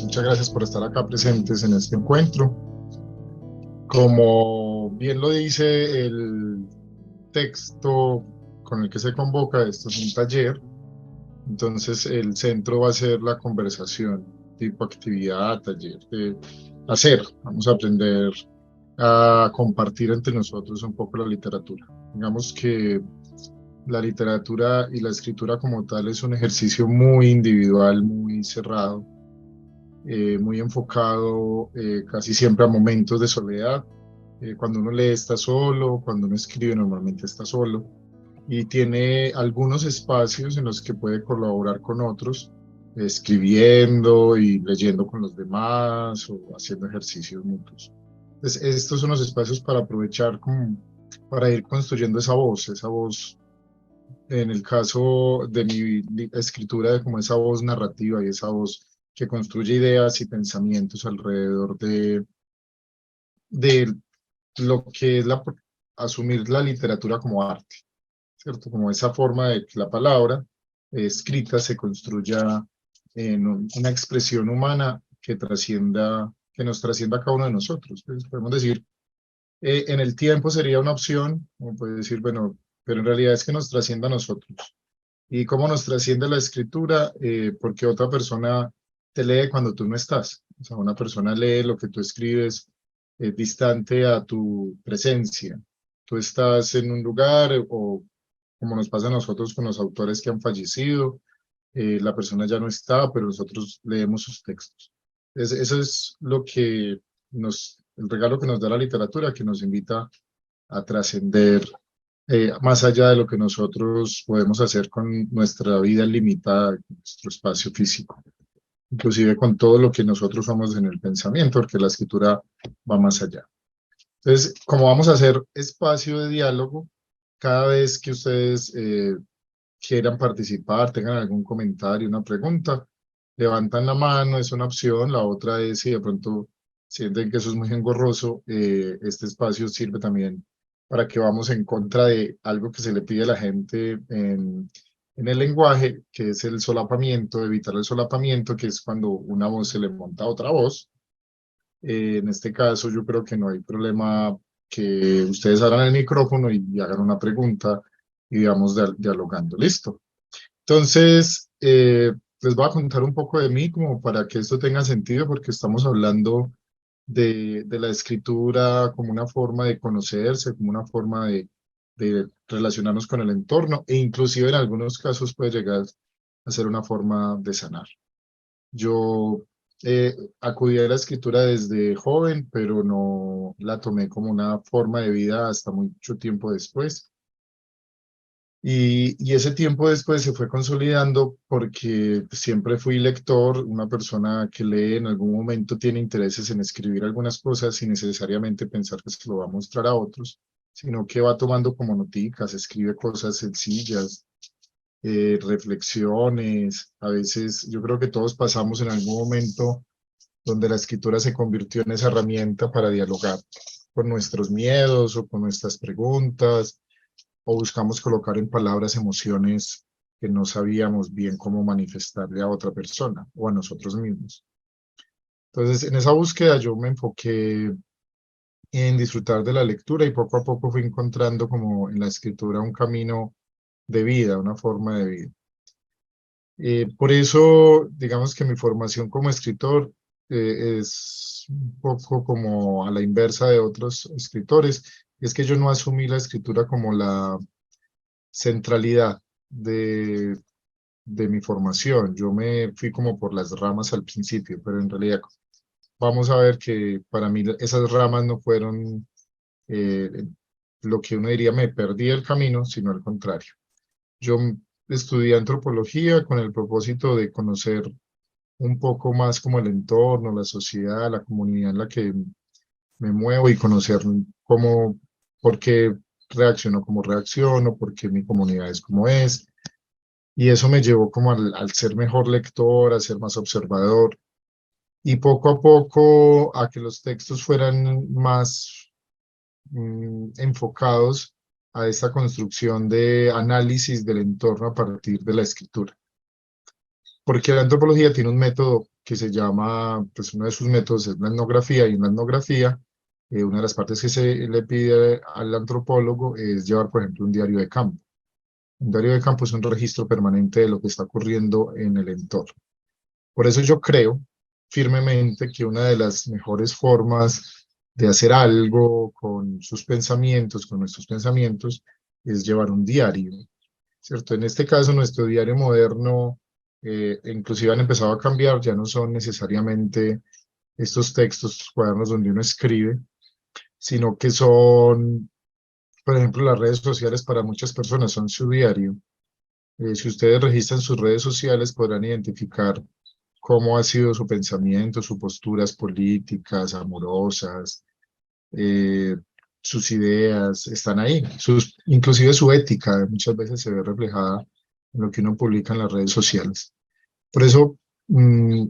Muchas gracias por estar acá presentes en este encuentro. Como bien lo dice el texto con el que se convoca, esto es un taller, entonces el centro va a ser la conversación, tipo actividad, taller de hacer. Vamos a aprender a compartir entre nosotros un poco la literatura. Digamos que la literatura y la escritura como tal es un ejercicio muy individual, muy cerrado, muy enfocado casi siempre a momentos de soledad. Cuando uno lee está solo, cuando uno escribe normalmente está solo y tiene algunos espacios en los que puede colaborar con otros, escribiendo y leyendo con los demás o haciendo ejercicios mutuos. Entonces, estos son los espacios para aprovechar para ir construyendo esa voz, en el caso de mi escritura, como esa voz narrativa y esa voz que construye ideas y pensamientos alrededor de lo que es asumir la literatura como arte, ¿cierto? Como esa forma de que la palabra escrita se construya en una expresión humana que trascienda, que nos trascienda a cada uno de nosotros. Pues, podemos decir, en el tiempo sería una opción, como puede decir, bueno, pero en realidad es que nos trascienda a nosotros. ¿Y cómo nos trasciende la escritura? Porque otra persona te lee cuando tú no estás. O sea, una persona lee lo que tú escribes distante a tu presencia. Tú estás en un lugar o como nos pasa a nosotros con los autores que han fallecido, la persona ya no está, pero nosotros leemos sus textos. Eso es lo que el regalo que nos da la literatura, que nos invita a trascender más allá de lo que nosotros podemos hacer con nuestra vida limitada, nuestro espacio físico, inclusive con todo lo que nosotros somos en el pensamiento, porque la escritura va más allá. Entonces, como vamos a hacer espacio de diálogo, cada vez que ustedes quieran participar, tengan algún comentario, una pregunta, levantan la mano, es una opción. La otra es si de pronto sienten que eso es muy engorroso, este espacio sirve también para que vamos en contra de algo que se le pide a la gente en el lenguaje, que es el solapamiento, evitar el solapamiento, que es cuando una voz se le monta a otra voz. En este caso, yo creo que no hay problema que ustedes abran el micrófono y hagan una pregunta y digamos dialogando. Listo. Entonces, les voy a contar un poco de mí como para que esto tenga sentido, porque estamos hablando de la escritura como una forma de conocerse, como una forma de relacionarnos con el entorno e inclusive en algunos casos puede llegar a ser una forma de sanar. Yo acudí a la escritura desde joven, pero no la tomé como una forma de vida hasta mucho tiempo después. Y ese tiempo después se fue consolidando porque siempre fui lector, una persona que lee en algún momento tiene intereses en escribir algunas cosas sin necesariamente pensar que se lo va a mostrar a otros, sino que va tomando como noticas, escribe cosas sencillas, reflexiones. A veces yo creo que todos pasamos en algún momento donde la escritura se convirtió en esa herramienta para dialogar con nuestros miedos o con nuestras preguntas, o buscamos colocar en palabras emociones que no sabíamos bien cómo manifestarle a otra persona o a nosotros mismos. Entonces, en esa búsqueda yo me enfoqué en disfrutar de la lectura y poco a poco fui encontrando como en la escritura un camino de vida, una forma de vida. Por eso, digamos que mi formación como escritor es un poco como a la inversa de otros escritores, es que yo no asumí la escritura como la centralidad de, de mi formación. Yo me fui como por las ramas al principio, pero en realidad vamos a ver que para mí esas ramas no fueron eh, lo que uno diría me perdí el camino, sino al contrario. Yo estudié antropología con el propósito de conocer un poco más como el entorno, la sociedad, la comunidad en la que me muevo y conocer cómo, por qué reacciono como reacciono, por qué mi comunidad es como es. Y eso me llevó como al ser mejor lector, a ser más observador y poco a poco a que los textos fueran más enfocados a esta construcción de análisis del entorno a partir de la escritura. Porque la antropología tiene un método que se llama, pues uno de sus métodos es la etnografía, y en la etnografía, una de las partes que se le pide al antropólogo es llevar, por ejemplo, un diario de campo. Un diario de campo es un registro permanente de lo que está ocurriendo en el entorno. Por eso yo creo firmemente que una de las mejores formas de hacer algo con sus pensamientos, con nuestros pensamientos, es llevar un diario, ¿cierto? En este caso, nuestro diario moderno, inclusive han empezado a cambiar, ya no son necesariamente estos textos, estos cuadernos donde uno escribe, sino que son, por ejemplo, las redes sociales para muchas personas son su diario. Si ustedes registran sus redes sociales, podrán identificar cómo ha sido su pensamiento, sus posturas políticas, amorosas, eh, sus ideas, están ahí. Inclusive su ética muchas veces se ve reflejada en lo que uno publica en las redes sociales. Por eso, mm,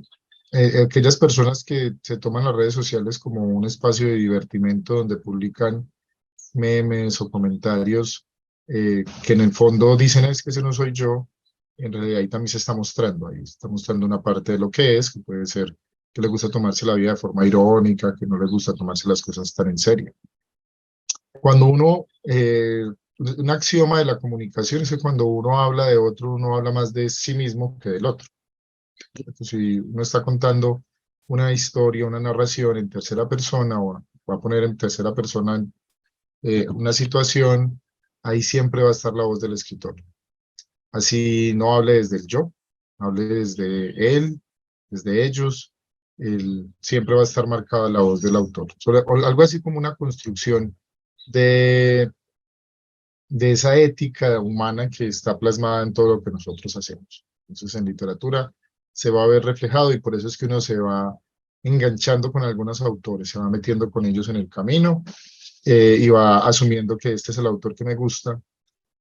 aquellas personas que se toman las redes sociales como un espacio de divertimento donde publican memes o comentarios que en el fondo dicen es que ese no soy yo, en realidad ahí también se ahí está mostrando una parte de lo que es, que puede ser que le gusta tomarse la vida de forma irónica, que no le gusta tomarse las cosas tan en serio. Cuando uno, un axioma de la comunicación es que cuando uno habla de otro, uno habla más de sí mismo que del otro. Entonces, si uno está contando una historia, una narración en tercera persona, o va a poner en tercera persona una situación, ahí siempre va a estar la voz del escritor. Así no hable desde el yo, hable desde él, desde ellos, siempre va a estar marcada la voz del autor. Algo así como una construcción de, de esa ética humana que está plasmada en todo lo que nosotros hacemos. Entonces, en literatura se va a ver reflejado y por eso es que uno se va enganchando con algunos autores, se va metiendo con ellos en el camino y va asumiendo que este es el autor que me gusta,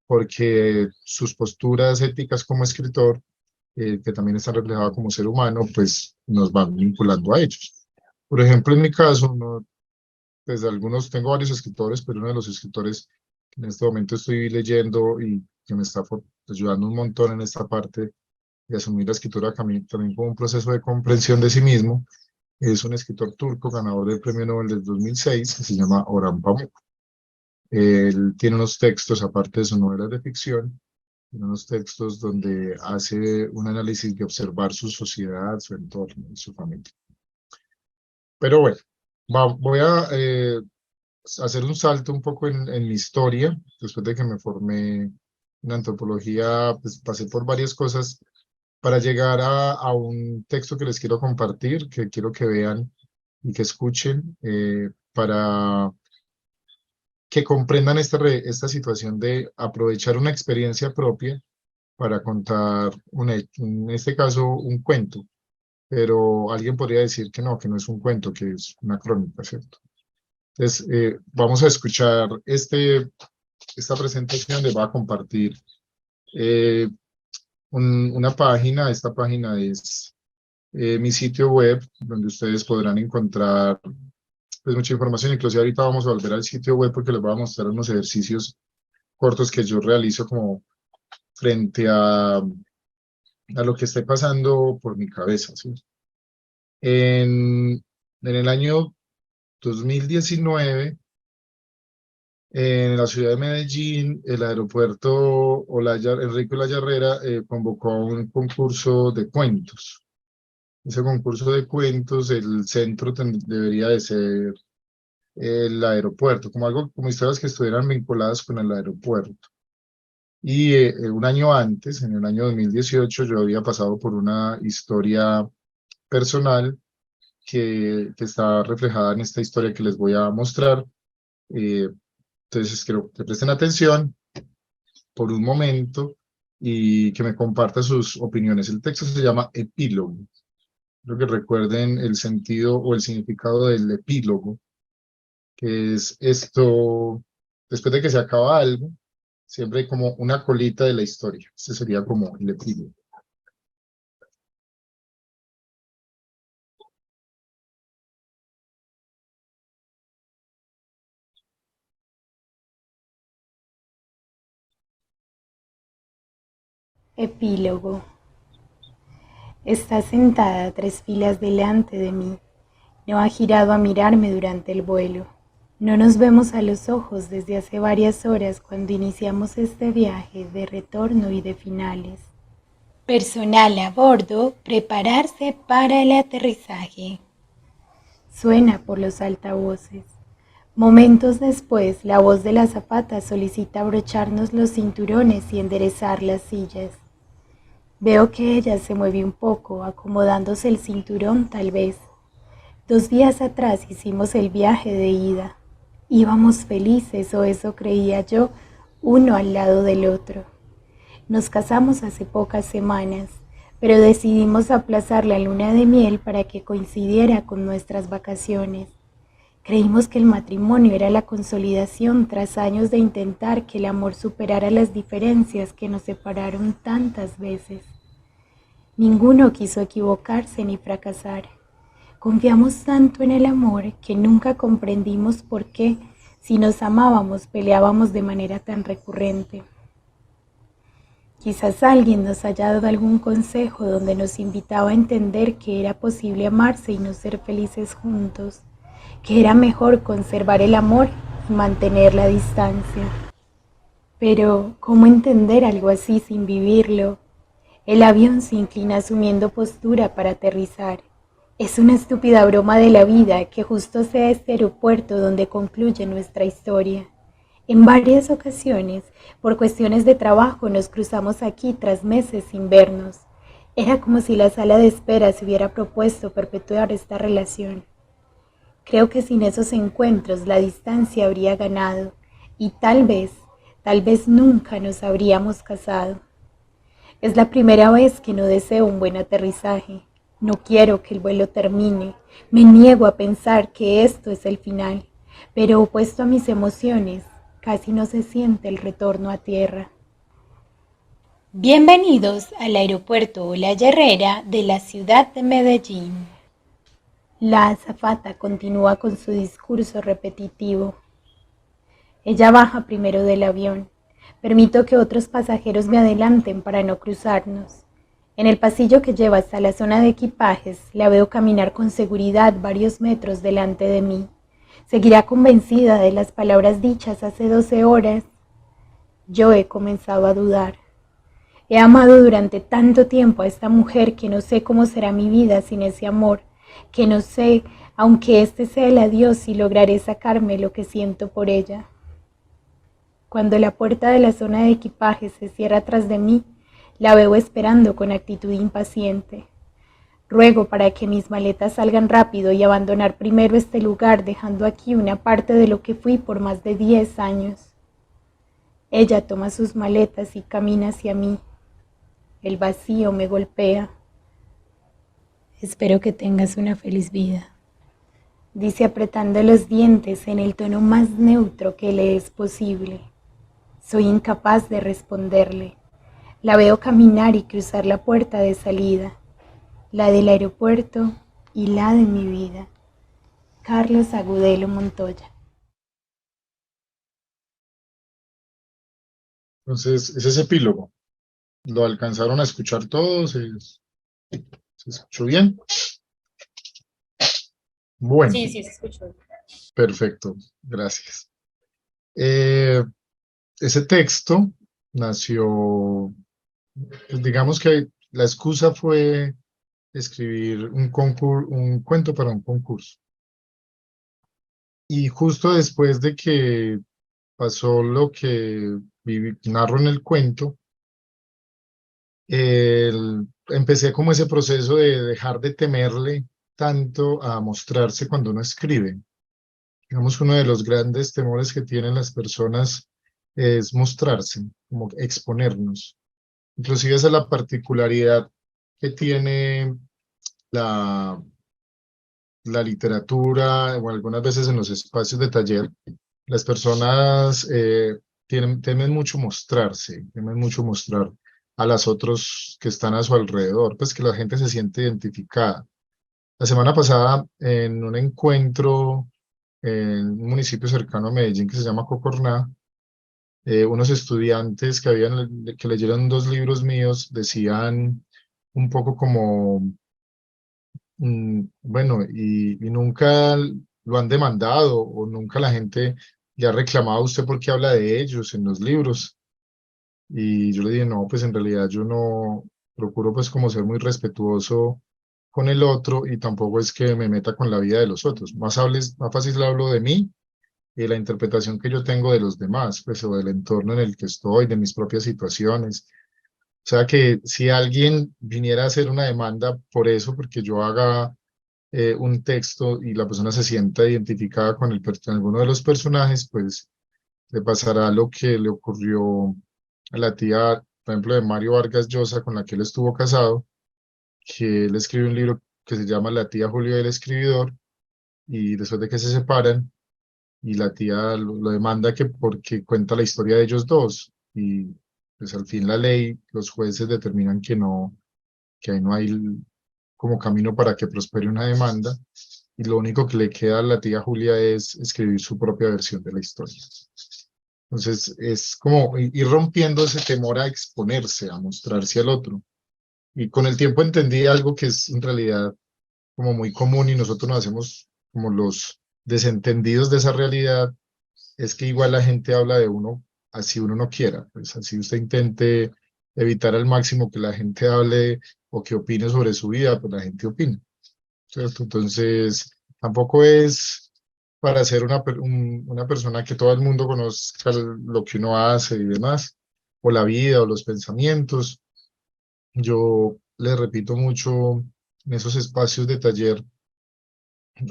porque sus posturas éticas como escritor, que también están reflejadas como ser humano, pues nos van vinculando a ellos. Por ejemplo, en mi caso, no, pues algunos, tengo varios escritores, pero uno de los escritores que en este momento estoy leyendo y que me está ayudando un montón en esta parte de asumir la escritura también como un proceso de comprensión de sí mismo, es un escritor turco ganador del Premio Nobel del 2006 que se llama Orhan Pamuk. Él tiene unos textos, aparte de sus novelas de ficción, tiene unos textos donde hace un análisis de observar su sociedad, su entorno y su familia. Pero bueno, voy a hacer un salto un poco en mi historia. Después de que me formé en antropología, pues pasé por varias cosas para llegar a un texto que les quiero compartir, que quiero que vean y que escuchen, para que comprendan esta situación de aprovechar una experiencia propia para contar, en este caso, un cuento, pero alguien podría decir que no es un cuento, que es una crónica, ¿cierto? Entonces, vamos a escuchar esta presentación, les va a compartir eh, una página. Esta página es mi sitio web, donde ustedes podrán encontrar pues, mucha información. Inclusive ahorita vamos a volver al sitio web porque les voy a mostrar unos ejercicios cortos que yo realizo como frente a lo que esté pasando por mi cabeza, ¿sí? En el año 2019, en la ciudad de Medellín, el aeropuerto Enrique Olaya Herrera convocó a un concurso de cuentos. Ese concurso de cuentos, el centro debería de ser el aeropuerto, como algo, como historias que estuvieran vinculadas con el aeropuerto. Y un año antes, en el año 2018, yo había pasado por una historia personal que está reflejada en esta historia que les voy a mostrar. Eh, entonces, quiero que presten atención por un momento y que me compartan sus opiniones. El texto se llama Epílogo. Creo que recuerden el sentido o el significado del epílogo, que es esto, después de que se acaba algo, siempre hay como una colita de la historia. Este sería como el epílogo. Epílogo. Está sentada 3 filas delante de mí. No ha girado a mirarme durante el vuelo. No nos vemos a los ojos desde hace varias horas cuando iniciamos este viaje de retorno y de finales. Personal a bordo, prepararse para el aterrizaje. Suena por los altavoces. Momentos después, la voz de la azafata solicita abrocharnos los cinturones y enderezar las sillas. Veo que ella se mueve un poco, acomodándose el cinturón tal vez. 2 días atrás hicimos el viaje de ida. Íbamos felices, o eso creía yo, uno al lado del otro. Nos casamos hace pocas semanas, pero decidimos aplazar la luna de miel para que coincidiera con nuestras vacaciones. Creímos que el matrimonio era la consolidación tras años de intentar que el amor superara las diferencias que nos separaron tantas veces. Ninguno quiso equivocarse ni fracasar. Confiamos tanto en el amor que nunca comprendimos por qué, si nos amábamos, peleábamos de manera tan recurrente. Quizás alguien nos haya dado algún consejo donde nos invitaba a entender que era posible amarse y no ser felices juntos, que era mejor conservar el amor y mantener la distancia. Pero, ¿cómo entender algo así sin vivirlo? El avión se inclina asumiendo postura para aterrizar. Es una estúpida broma de la vida que justo sea este aeropuerto donde concluye nuestra historia. En varias ocasiones, por cuestiones de trabajo, nos cruzamos aquí tras meses sin vernos. Era como si la sala de espera se hubiera propuesto perpetuar esta relación. Creo que sin esos encuentros la distancia habría ganado y tal vez nunca nos habríamos casado. Es la primera vez que no deseo un buen aterrizaje. No quiero que el vuelo termine. Me niego a pensar que esto es el final. Pero opuesto a mis emociones, casi no se siente el retorno a tierra. Bienvenidos al aeropuerto Olaya Herrera de la ciudad de Medellín. La azafata continúa con su discurso repetitivo. Ella baja primero del avión. Permito que otros pasajeros me adelanten para no cruzarnos. En el pasillo que lleva hasta la zona de equipajes, la veo caminar con seguridad varios metros delante de mí. Seguirá convencida de las palabras dichas hace 12 horas. Yo he comenzado a dudar. He amado durante tanto tiempo a esta mujer que no sé cómo será mi vida sin ese amor, que no sé, aunque este sea el adiós, si lograré sacarme lo que siento por ella. Cuando la puerta de la zona de equipaje se cierra tras de mí, la veo esperando con actitud impaciente. Ruego para que mis maletas salgan rápido y abandonar primero este lugar, dejando aquí una parte de lo que fui por más de 10 años. Ella toma sus maletas y camina hacia mí. El vacío me golpea. Espero que tengas una feliz vida, dice apretando los dientes en el tono más neutro que le es posible. Soy incapaz de responderle. La veo caminar y cruzar la puerta de salida, la del aeropuerto y la de mi vida. Carlos Agudelo Montoya. Entonces, ese es epílogo. ¿Lo alcanzaron a escuchar todos? ¿Se escuchó bien? Bueno, Sí, sí, se escuchó. perfecto, gracias. Eh, Ese texto nació, pues digamos que la excusa fue escribir un cuento para un concurso. Y justo después de que pasó lo que narro en el cuento, empecé como ese proceso de dejar de temerle tanto a mostrarse cuando uno escribe. Digamos, uno de los grandes temores que tienen las personas es mostrarse, como exponernos. Inclusive esa es la particularidad que tiene la, la literatura o algunas veces en los espacios de taller. Las personas temen mucho mostrarse, temen mucho mostrar a las otros que están a su alrededor, pues que la gente se siente identificada. La semana pasada, en un encuentro en un municipio cercano a Medellín que se llama Cocorná, unos estudiantes que leyeron 2 libros míos decían un poco como, bueno, y nunca lo han demandado o nunca la gente le ha reclamado a usted porque habla de ellos en los libros. Y yo le dije, no, pues en realidad yo no procuro pues como ser muy respetuoso con el otro y tampoco es que me meta con la vida de los otros. Más fácil hablo de mí y de la interpretación que yo tengo de los demás, pues o del entorno en el que estoy, de mis propias situaciones. O sea que si alguien viniera a hacer una demanda por eso, porque yo haga un texto y la persona se sienta identificada con alguno de los personajes, pues le pasará lo que le ocurrió a la tía, por ejemplo, de Mario Vargas Llosa, con la que él estuvo casado, que él escribe un libro que se llama La tía Julia y el escribidor, y después de que se separan, y la tía lo demanda que porque cuenta la historia de ellos dos, y pues al fin la ley, los jueces determinan que ahí no hay como camino para que prospere una demanda, y lo único que le queda a la tía Julia es escribir su propia versión de la historia. Entonces es como ir rompiendo ese temor a exponerse, a mostrarse al otro. Y con el tiempo entendí algo que es en realidad como muy común y nosotros nos hacemos como los desentendidos de esa realidad, es que igual la gente habla de uno así uno no quiera, pues así usted intente evitar al máximo que la gente hable o que opine sobre su vida, pues la gente opina, ¿cierto? Entonces tampoco es para ser una persona que todo el mundo conozca lo que uno hace y demás, o la vida o los pensamientos. Yo le repito mucho en esos espacios de taller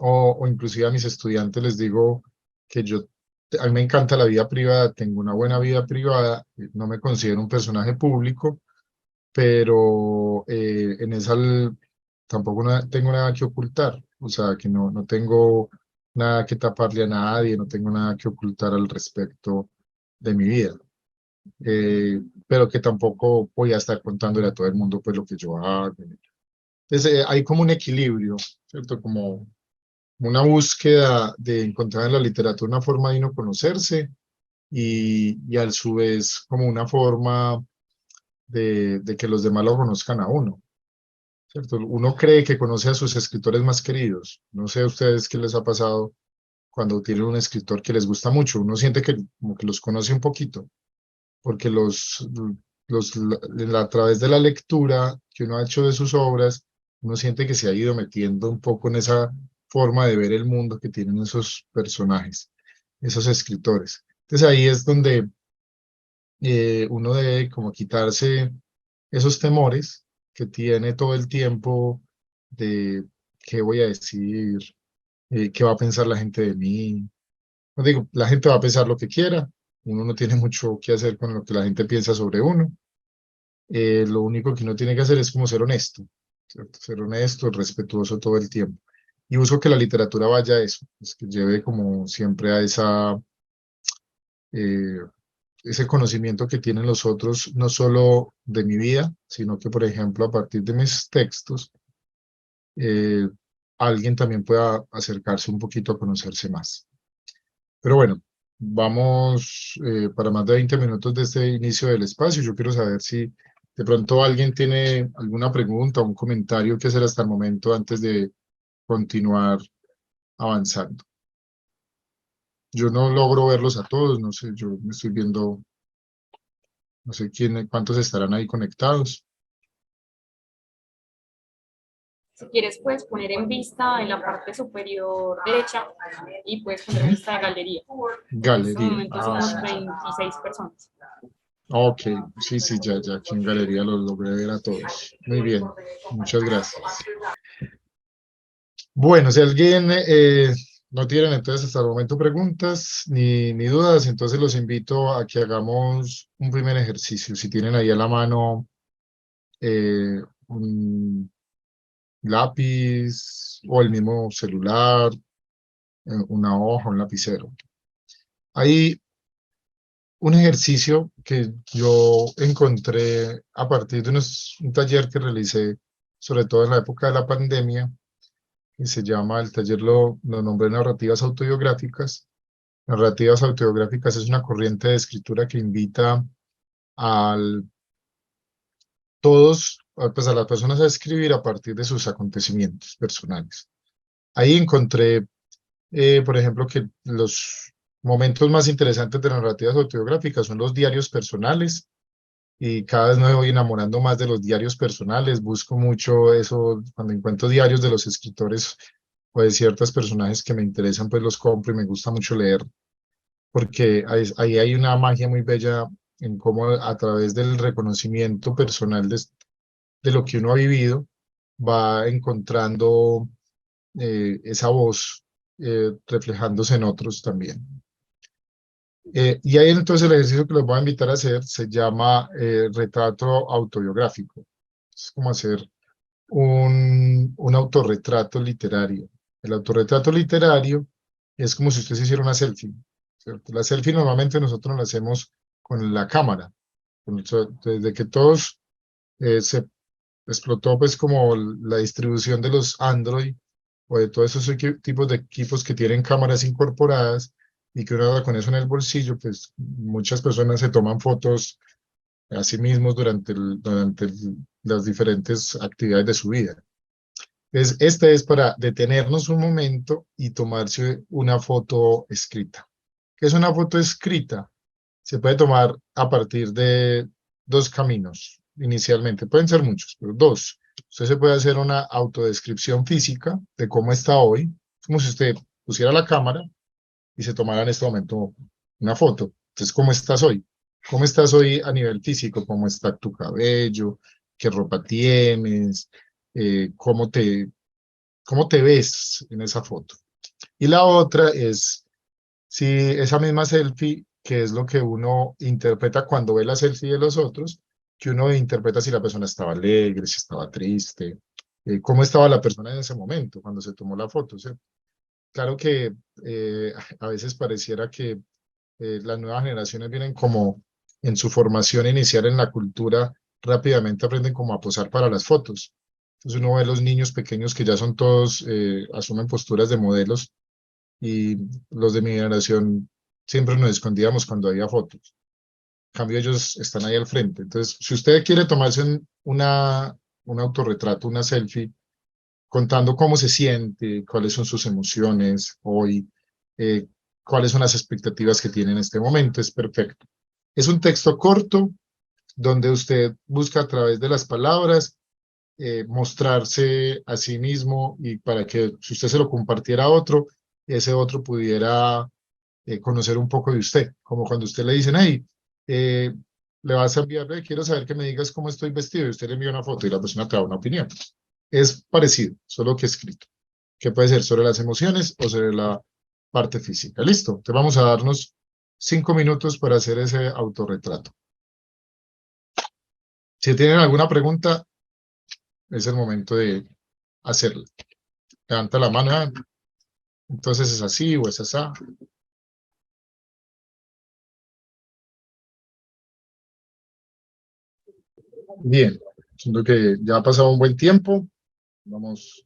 o inclusive a mis estudiantes les digo que a mí me encanta la vida privada, tengo una buena vida privada, no me considero un personaje público, pero en esa tampoco tengo nada que ocultar, o sea, que no tengo nada que taparle a nadie, no tengo nada que ocultar al respecto de mi vida, pero que tampoco voy a estar contándole a todo el mundo pues lo que yo hago. Entonces, hay como un equilibrio, ¿cierto? Como una búsqueda de encontrar en la literatura una forma de uno conocerse y a su vez como una forma de que los demás lo conozcan a uno, ¿cierto? Uno cree que conoce a sus escritores más queridos. No sé a ustedes qué les ha pasado cuando tienen un escritor que les gusta mucho. Uno siente que como que los conoce un poquito, porque a través de la lectura que uno ha hecho de sus obras, uno siente que se ha ido metiendo un poco en esa forma de ver el mundo que tienen esos personajes, esos escritores. Entonces ahí es donde uno debe como quitarse esos temores que tiene todo el tiempo de qué voy a decir, qué va a pensar la gente de mí. No digo, la gente va a pensar lo que quiera, uno no tiene mucho que hacer con lo que la gente piensa sobre uno. Lo único que uno tiene que hacer es como ser honesto, ¿cierto? Ser honesto, respetuoso todo el tiempo. Y busco que la literatura vaya a eso, pues que lleve como siempre a eh, ese conocimiento que tienen los otros, no solo de mi vida, sino que, por ejemplo, a partir de mis textos, eh, alguien también pueda acercarse un poquito a conocerse más. Pero bueno, vamos para más de 20 minutos de este inicio del espacio. Yo quiero saber si de pronto alguien tiene alguna pregunta o un comentario que hacer hasta el momento antes de continuar avanzando. Yo no logro verlos a todos, no sé, yo me estoy viendo, no sé cuántos estarán ahí conectados. Si quieres, puedes poner en vista en la parte superior derecha y puedes poner en Ujú. vista de galería. En este Galería. momento Ah, somos sí. 26 personas. Ok, sí, sí, ya aquí en galería los logré ver a todos. Muy bien, muchas gracias. Bueno, si alguien no tienen entonces hasta el momento preguntas ni dudas, entonces los invito a que hagamos un primer ejercicio. Si tienen ahí a la mano un lápiz o el mismo celular, una hoja, un lapicero. Hay un ejercicio que yo encontré a partir de un taller que realicé, sobre todo en la época de la pandemia, que se llama, el taller lo nombré narrativas autobiográficas. Narrativas autobiográficas es una corriente de escritura que invita al todos, pues a las personas a escribir a partir de sus acontecimientos personales. Ahí encontré, por ejemplo, que los momentos más interesantes de narrativas autobiográficas son los diarios personales, y cada vez me voy enamorando más de los diarios personales. Busco mucho eso, cuando encuentro diarios de los escritores o de ciertos personajes que me interesan, pues los compro y me gusta mucho leer, porque ahí hay una magia muy bella en cómo a través del reconocimiento personal de lo que uno ha vivido, va encontrando esa voz reflejándose en otros también. Y ahí entonces el ejercicio que les voy a invitar a hacer se llama retrato autobiográfico. Es como hacer un autorretrato literario. El autorretrato literario es como si usted se hiciera una selfie, ¿cierto? La selfie normalmente nosotros la hacemos con la cámara. Desde que todos se explotó pues como la distribución de los Android o de todos esos tipos de equipos que tienen cámaras incorporadas y que uno va con eso en el bolsillo, pues muchas personas se toman fotos a sí mismos las diferentes actividades de su vida. Entonces, este es para detenernos un momento y tomarse una foto escrita. ¿Qué es una foto escrita? Se puede tomar a partir de dos caminos inicialmente. Pueden ser muchos, pero dos. Usted se puede hacer una autodescripción física de cómo está hoy, como si usted pusiera la cámara y se tomara en este momento una foto. Entonces, ¿cómo estás hoy? ¿Cómo estás hoy a nivel físico? ¿Cómo está tu cabello? ¿Qué ropa tienes? Eh, ¿cómo te, ¿Cómo te ves en esa foto? Y la otra es si esa misma selfie, que es lo que uno interpreta cuando ve la selfie de los otros, que uno interpreta si la persona estaba alegre, si estaba triste, cómo estaba la persona en ese momento cuando se tomó la foto, ¿cierto? Claro que a veces pareciera que las nuevas generaciones vienen como en su formación inicial en la cultura, rápidamente aprenden como a posar para las fotos. Entonces uno ve a los niños pequeños que ya son todos, asumen posturas de modelos, y los de mi generación siempre nos escondíamos cuando había fotos. En cambio, ellos están ahí al frente. Entonces, si usted quiere tomarse un autorretrato, una selfie, contando cómo se siente, cuáles son sus emociones hoy, eh, cuáles son las expectativas que tiene en este momento, es perfecto. Es un texto corto donde usted busca a través de las palabras mostrarse a sí mismo, y para que si usted se lo compartiera a otro, ese otro pudiera conocer un poco de usted, como cuando usted le dicen, hey, le vas a enviar, quiero saber que me digas cómo estoy vestido, y usted le envía una foto y la persona te da una opinión. Es parecido, solo que escrito, que puede ser sobre las emociones o sobre la parte física. Listo, te vamos a darnos 5 minutos para hacer ese autorretrato. Si tienen alguna pregunta, es el momento de hacerla. Levanta la mano, entonces es así o es así. Bien, siento que ya ha pasado un buen tiempo. Vamos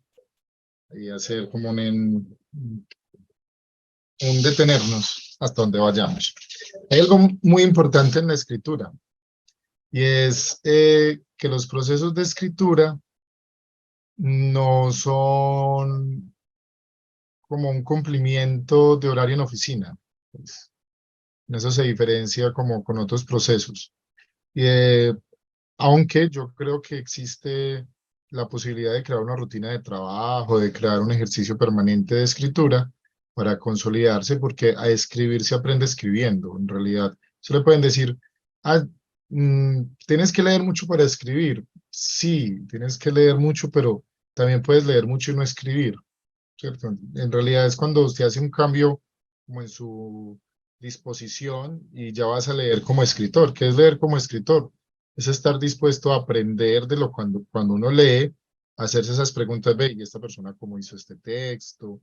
a hacer como un detenernos hasta donde vayamos. Hay algo muy importante en la escritura, y es que los procesos de escritura no son como un cumplimiento de horario en oficina. Pues, en eso se diferencia como con otros procesos. Y, aunque yo creo que existe la posibilidad de crear una rutina de trabajo, de crear un ejercicio permanente de escritura para consolidarse, porque a escribir se aprende escribiendo, en realidad. Se le pueden decir, ah, tienes que leer mucho para escribir. Sí, tienes que leer mucho, pero también puedes leer mucho y no escribir, ¿cierto? En realidad es cuando usted hace un cambio como en su disposición y ya vas a leer como escritor. ¿Qué es leer como escritor? Es estar dispuesto a aprender de lo cuando uno lee, hacerse esas preguntas, ve, ¿y esta persona cómo hizo este texto?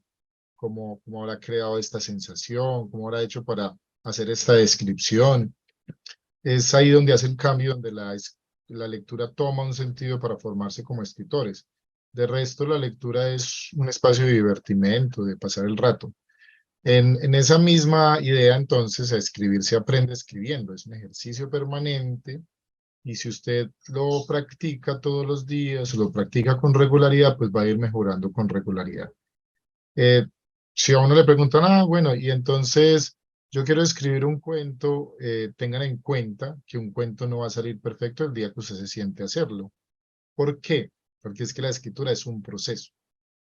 ¿Cómo habrá creado esta sensación? ¿Cómo habrá hecho para hacer esta descripción? Es ahí donde hace el cambio, donde la lectura toma un sentido para formarse como escritores. De resto, la lectura es un espacio de divertimento, de pasar el rato. En esa misma idea, entonces, a escribir se aprende escribiendo. Es un ejercicio permanente Y si usted lo practica todos los días, lo practica con regularidad, pues va a ir mejorando con regularidad. Si a uno le preguntan, bueno, y entonces yo quiero escribir un cuento, tengan en cuenta que un cuento no va a salir perfecto el día que usted se siente a hacerlo. ¿Por qué? Porque es que la escritura es un proceso.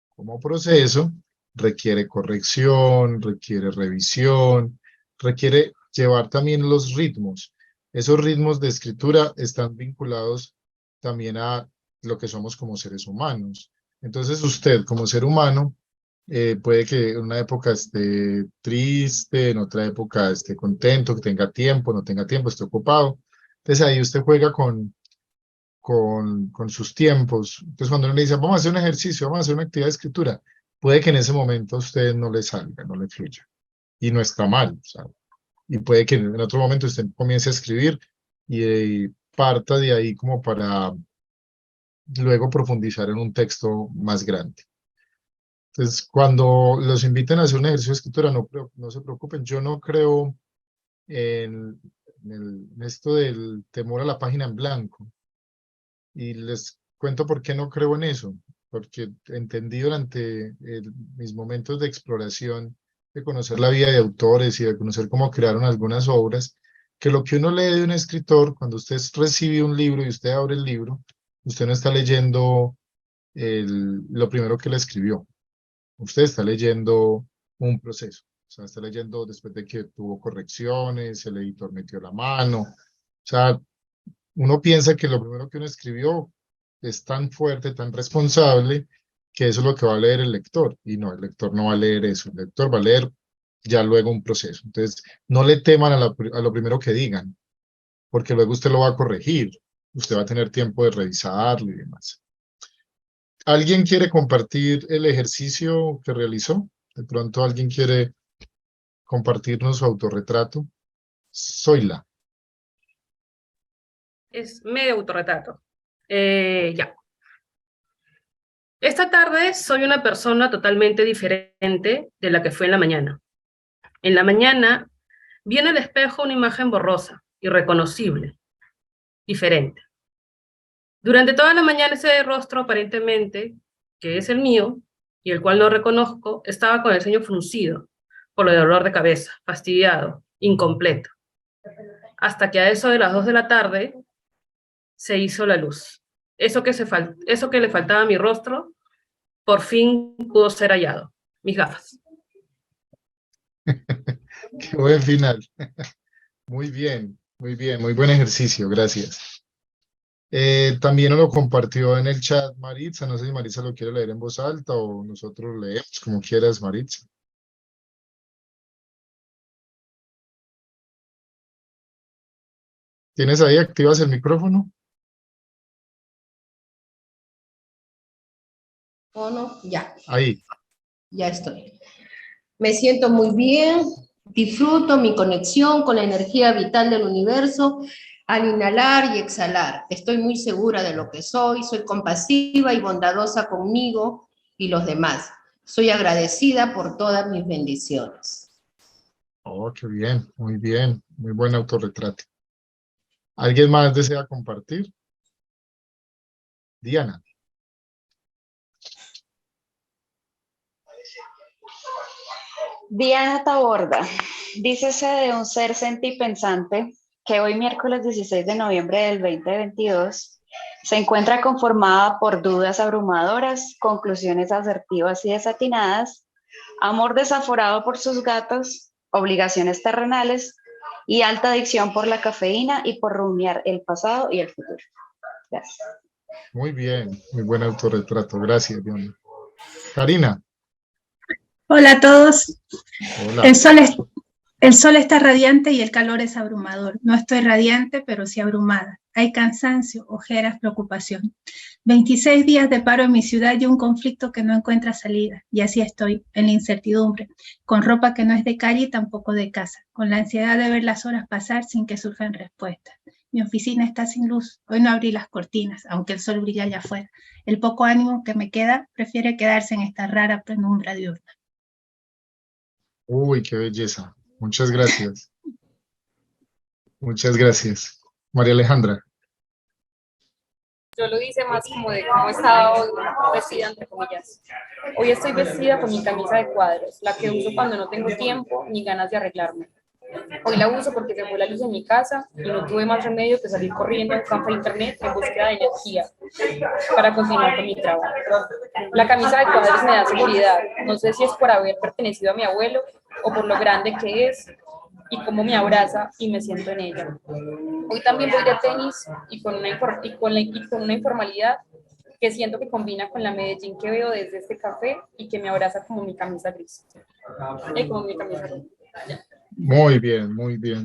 Como proceso, requiere corrección, requiere revisión, requiere llevar también los ritmos. Esos ritmos de escritura están vinculados también a lo que somos como seres humanos. Entonces usted como ser humano puede que en una época esté triste, en otra época esté contento, que tenga tiempo, no tenga tiempo, esté ocupado. Entonces ahí usted juega con sus tiempos. Entonces, cuando uno le dice, vamos a hacer un ejercicio, vamos a hacer una actividad de escritura, puede que en ese momento a usted no le salga, no le fluya. Y no está mal, ¿sabe? Y puede que en otro momento usted comience a escribir y parta de ahí como para luego profundizar en un texto más grande. Entonces, cuando los inviten a hacer un ejercicio de escritura, no se preocupen. Yo no creo en esto del temor a la página en blanco. Y les cuento por qué no creo en eso, porque entendí durante mis momentos de exploración, de conocer la vida de autores y de conocer cómo crearon algunas obras, que lo que uno lee de un escritor, cuando usted recibe un libro y usted abre el libro, usted no está leyendo lo primero que le escribió, usted está leyendo un proceso, o sea, está leyendo después de que tuvo correcciones, el editor metió la mano, o sea, uno piensa que lo primero que uno escribió es tan fuerte, tan responsable, que eso es lo que va a leer el lector. Y no, el lector no va a leer eso. El lector va a leer ya luego un proceso. Entonces, no le teman a lo primero que digan, porque luego usted lo va a corregir. Usted va a tener tiempo de revisarlo y demás. ¿Alguien quiere compartir el ejercicio que realizó? De pronto alguien quiere compartirnos su autorretrato. Zoila. Es medio autorretrato. Ya. Esta tarde soy una persona totalmente diferente de la que fue en la mañana. En la mañana vi en el espejo una imagen borrosa, irreconocible, diferente. Durante toda la mañana ese rostro aparentemente, que es el mío, y el cual no reconozco, estaba con el ceño fruncido, por lo de dolor de cabeza, fastidiado, incompleto. Hasta que a eso de las 2 de la tarde se hizo la luz. Eso que le faltaba a mi rostro, por fin pudo ser hallado. Mis gafas. Qué buen final. Muy bien, muy bien, muy buen ejercicio, gracias. También lo compartió en el chat Maritza, no sé si Maritza lo quiere leer en voz alta o nosotros lo leemos, como quieras, Maritza. ¿Tienes ahí activas el micrófono? ¿O no? Ya, Ahí. ya estoy. Me siento muy bien, disfruto mi conexión con la energía vital del universo al inhalar y exhalar. Estoy muy segura de lo que soy compasiva y bondadosa conmigo y los demás. Soy agradecida por todas mis bendiciones. Oh, qué bien, muy buen autorretrato. ¿Alguien más desea compartir? Diana. Diana Taborda, dícese de un ser sentipensante que hoy miércoles 16 de noviembre del 2022 se encuentra conformada por dudas abrumadoras, conclusiones asertivas y desatinadas, amor desaforado por sus gatos, obligaciones terrenales y alta adicción por la cafeína y por rumiar el pasado y el futuro. Gracias. Muy bien, muy buen autorretrato. Gracias, Diana. Karina. Hola a todos. Hola. El sol está radiante y el calor es abrumador. No estoy radiante, pero sí abrumada. Hay cansancio, ojeras, preocupación. 26 días de paro en mi ciudad y un conflicto que no encuentra salida. Y así estoy, en la incertidumbre, con ropa que no es de calle y tampoco de casa, con la ansiedad de ver las horas pasar sin que surjan respuestas. Mi oficina está sin luz. Hoy no abrí las cortinas, aunque el sol brilla allá afuera. El poco ánimo que me queda prefiere quedarse en esta rara penumbra diurna. Uy, qué belleza. Muchas gracias. Muchas gracias. María Alejandra. Yo lo hice más como de cómo estaba hoy vestida, entre comillas. Hoy estoy vestida con mi camisa de cuadros, la que uso cuando no tengo tiempo ni ganas de arreglarme. Hoy la uso porque se fue la luz en mi casa y no tuve más remedio que salir corriendo a un campo de internet en búsqueda de energía para continuar con mi trabajo. La camisa de cuadros me da seguridad. No sé si es por haber pertenecido a mi abuelo o por lo grande que es y cómo me abraza y me siento en ella. Hoy también voy de tenis y con una informalidad que siento que combina con la Medellín que veo desde este café y que me abraza como mi camisa gris. Como mi camisa gris. muy bien,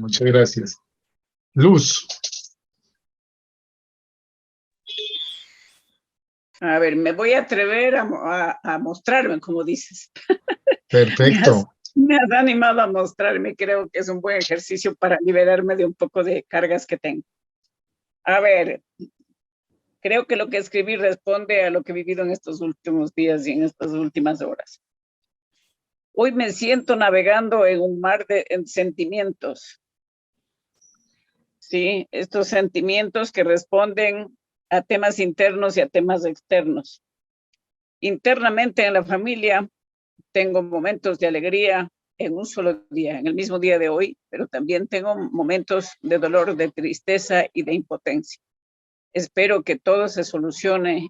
muchas gracias. Luz, A ver, me voy a atrever a mostrarme, como dices. perfecto. Me has animado a mostrarme, creo que es un buen ejercicio para liberarme de un poco de cargas que tengo. A ver, creo que lo que escribí responde a lo que he vivido en estos últimos días y en estas últimas horas. Hoy me siento navegando en un mar de sentimientos. Sí, estos sentimientos que responden a temas internos y a temas externos. Internamente en la familia tengo momentos de alegría en un solo día, en el mismo día de hoy, pero también tengo momentos de dolor, de tristeza y de impotencia. Espero que todo se solucione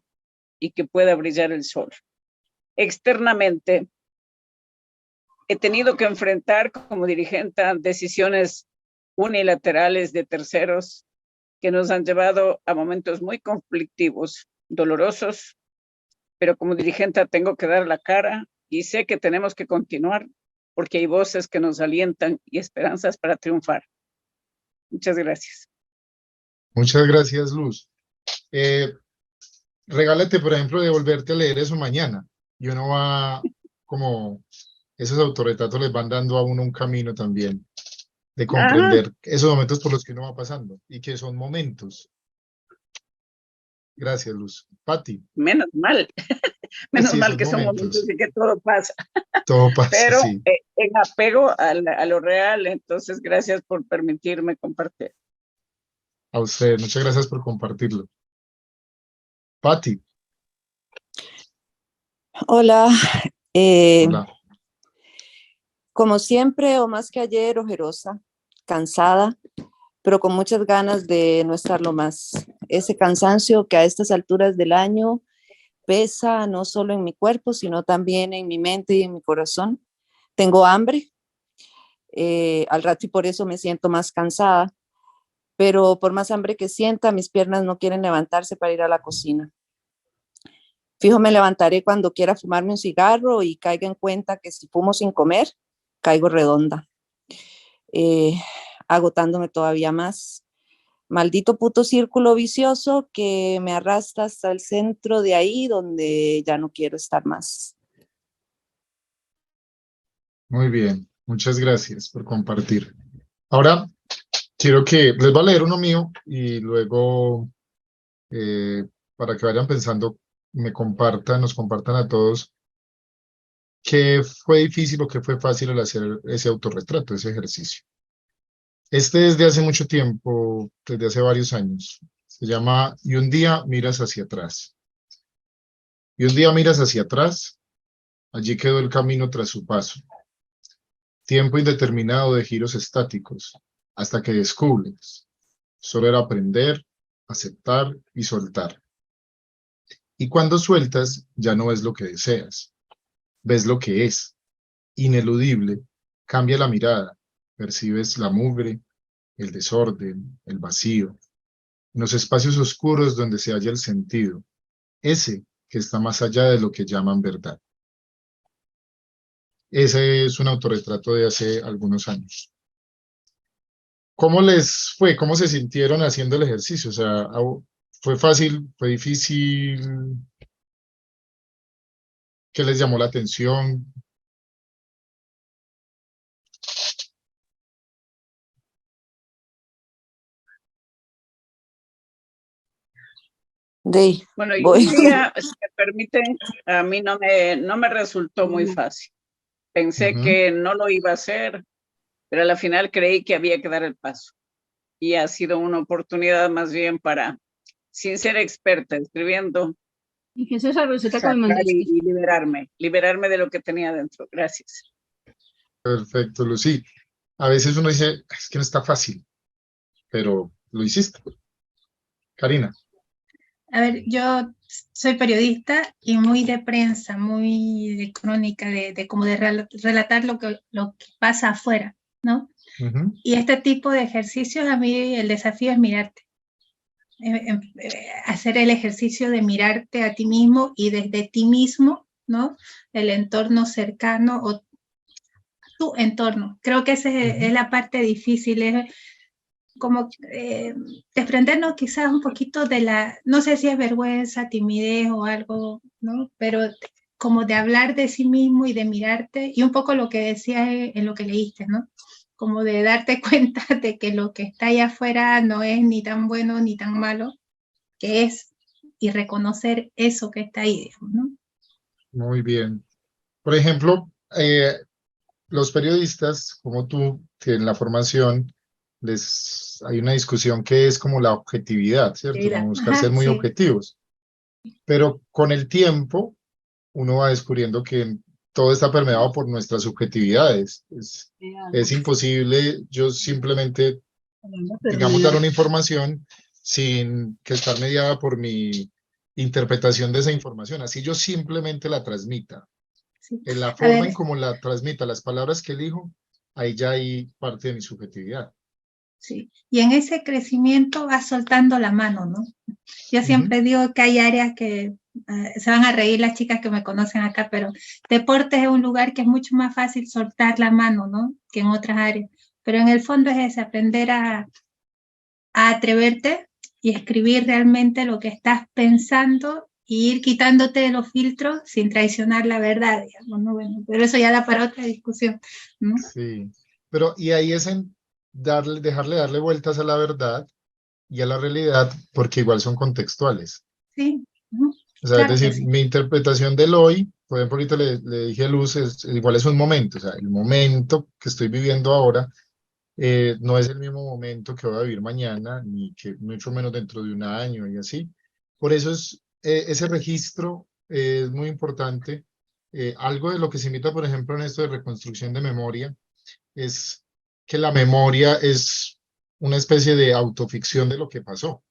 y que pueda brillar el sol. Externamente, he tenido que enfrentar como dirigente decisiones unilaterales de terceros que nos han llevado a momentos muy conflictivos, dolorosos, pero como dirigente tengo que dar la cara y sé que tenemos que continuar porque hay voces que nos alientan y esperanzas para triunfar. Muchas gracias. Muchas gracias, Luz. Regálate, por ejemplo, de volverte a leer eso mañana. Y uno va como, esos autorretratos les van dando a uno un camino también de comprender esos momentos por los que uno va pasando y que son momentos. Gracias, Luz. Pati. Menos mal. Menos Sí, mal son que son momentos. momentos y que todo pasa. Todo pasa, Pero sí. en apego a lo real, entonces gracias por permitirme compartir. A usted, muchas gracias por compartirlo. Pati. Hola, Hola. como siempre o más que ayer, ojerosa, cansada, pero con muchas ganas de no estarlo más. Ese cansancio que a estas alturas del año pesa no solo en mi cuerpo, sino también en mi mente y en mi corazón. Tengo hambre, al rato y por eso me siento más cansada, pero por más hambre que sienta, mis piernas no quieren levantarse para ir a la cocina. Fijo, me levantaré cuando quiera fumarme un cigarro y caiga en cuenta que si fumo sin comer, caigo redonda, agotándome todavía más. Maldito puto círculo vicioso que me arrastra hasta el centro de ahí donde ya no quiero estar más. Muy bien, muchas gracias por compartir. Ahora quiero que les voy a leer uno mío y luego para que vayan pensando, nos compartan a todos qué fue difícil o qué fue fácil al hacer ese autorretrato, ese ejercicio. Este desde hace mucho tiempo, desde hace varios años. Se llama Y un día miras hacia atrás. Y un día miras hacia atrás, allí quedó el camino tras su paso. Tiempo indeterminado de giros estáticos, hasta que descubres. Solo era aprender, aceptar y soltar. Y cuando sueltas, ya no ves lo que deseas. Ves lo que es. Ineludible, cambia la mirada. Percibes la mugre, el desorden, el vacío. En los espacios oscuros donde se halla el sentido. Ese que está más allá de lo que llaman verdad. Ese es un autorretrato de hace algunos años. ¿Cómo les fue? ¿Cómo se sintieron haciendo el ejercicio? O sea, ¿fue fácil? ¿Fue difícil? ¿Qué les llamó la atención? Bueno, y Voy. un día, si me permiten, a mí no me resultó muy fácil. Pensé que no lo iba a hacer, pero a la final creí que había que dar el paso. Y ha sido una oportunidad más bien para sin ser experta, escribiendo, Y que esa receta que me sacar mandaste. y liberarme de lo que tenía dentro. Gracias. Perfecto, Lucy. A veces uno dice, es que no está fácil, pero lo hiciste. Karina. A ver, yo soy periodista y muy de prensa, muy de crónica, de como de relatar lo que pasa afuera, ¿no? Ujú. Y este tipo de ejercicios, a mí el desafío es mirarte. Hacer el ejercicio de mirarte a ti mismo y desde ti mismo, ¿no? El entorno cercano o tu entorno. Creo que esa es la parte difícil, es como desprendernos quizás un poquito de no sé si es vergüenza, timidez o algo, ¿no? Pero como de hablar de sí mismo y de mirarte, y un poco lo que decías en lo que leíste, ¿no? Como de darte cuenta de que lo que está allá afuera no es ni tan bueno ni tan malo, que es, y reconocer eso que está ahí, digamos, ¿no? Muy bien. Por ejemplo, los periodistas, como tú, que en la formación hay una discusión que es como la objetividad, ¿cierto? Como buscar ser muy Sí. objetivos. Pero con el tiempo, uno va descubriendo que todo está permeado por nuestras subjetividades. Es imposible yo simplemente, digamos, dar una información sin que estar mediada por mi interpretación de esa información. Así yo simplemente la transmita. Sí. En la A forma ver, en cómo la transmita, las palabras que elijo, ahí ya hay parte de mi subjetividad. sí. Y en ese crecimiento vas soltando la mano, ¿no? Yo siempre digo que hay áreas que se van a reír las chicas que me conocen acá, pero deportes es un lugar que es mucho más fácil soltar la mano, ¿no? Que en otras áreas. Pero en el fondo es ese, aprender a atreverte y escribir realmente lo que estás pensando y ir quitándote de los filtros sin traicionar la verdad, digamos, ¿no? Bueno, pero eso ya da para otra discusión, ¿no? Sí, pero y ahí es en dejarle darle vueltas a la verdad y a la realidad, porque igual son contextuales. Sí, O sea, claro es que decir, sí. mi interpretación del hoy, por ejemplo, ahorita le dije a Luz, igual es un momento, o sea, el momento que estoy viviendo ahora no es el mismo momento que voy a vivir mañana, ni que mucho menos dentro de un año y así. Por eso ese registro es muy importante. Algo de lo que se invita, por ejemplo, en esto de reconstrucción de memoria, es que la memoria es una especie de autoficción de lo que pasó.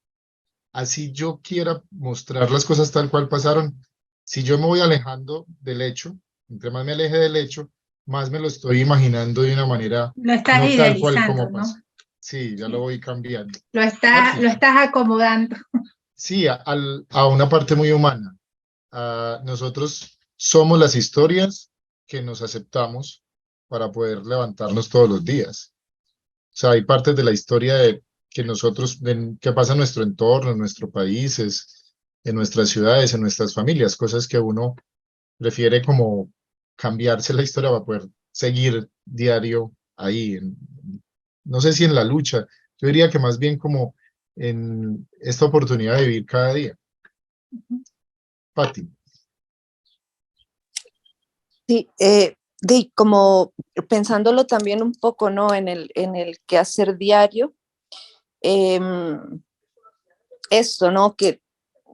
Así yo quiera mostrar las cosas tal cual pasaron, si yo me voy alejando del hecho, entre más me aleje del hecho, más me lo estoy imaginando de una manera Lo estás no tal cual idealizando, como ¿no? pasó. Sí, ya lo voy cambiando. Lo Pati, estás acomodando. sí, a una parte muy humana. Nosotros somos las historias que nos aceptamos para poder levantarnos todos los días. O sea, hay partes de la historia que que pasa en nuestro entorno, en nuestros países, en nuestras ciudades, en nuestras familias, cosas que uno prefiere como cambiarse la historia para poder seguir diario ahí. No sé si en la lucha, yo diría que más bien como en esta oportunidad de vivir cada día. Pati. Sí, como pensándolo también un poco, ¿no? En el quehacer diario, esto, ¿no? Que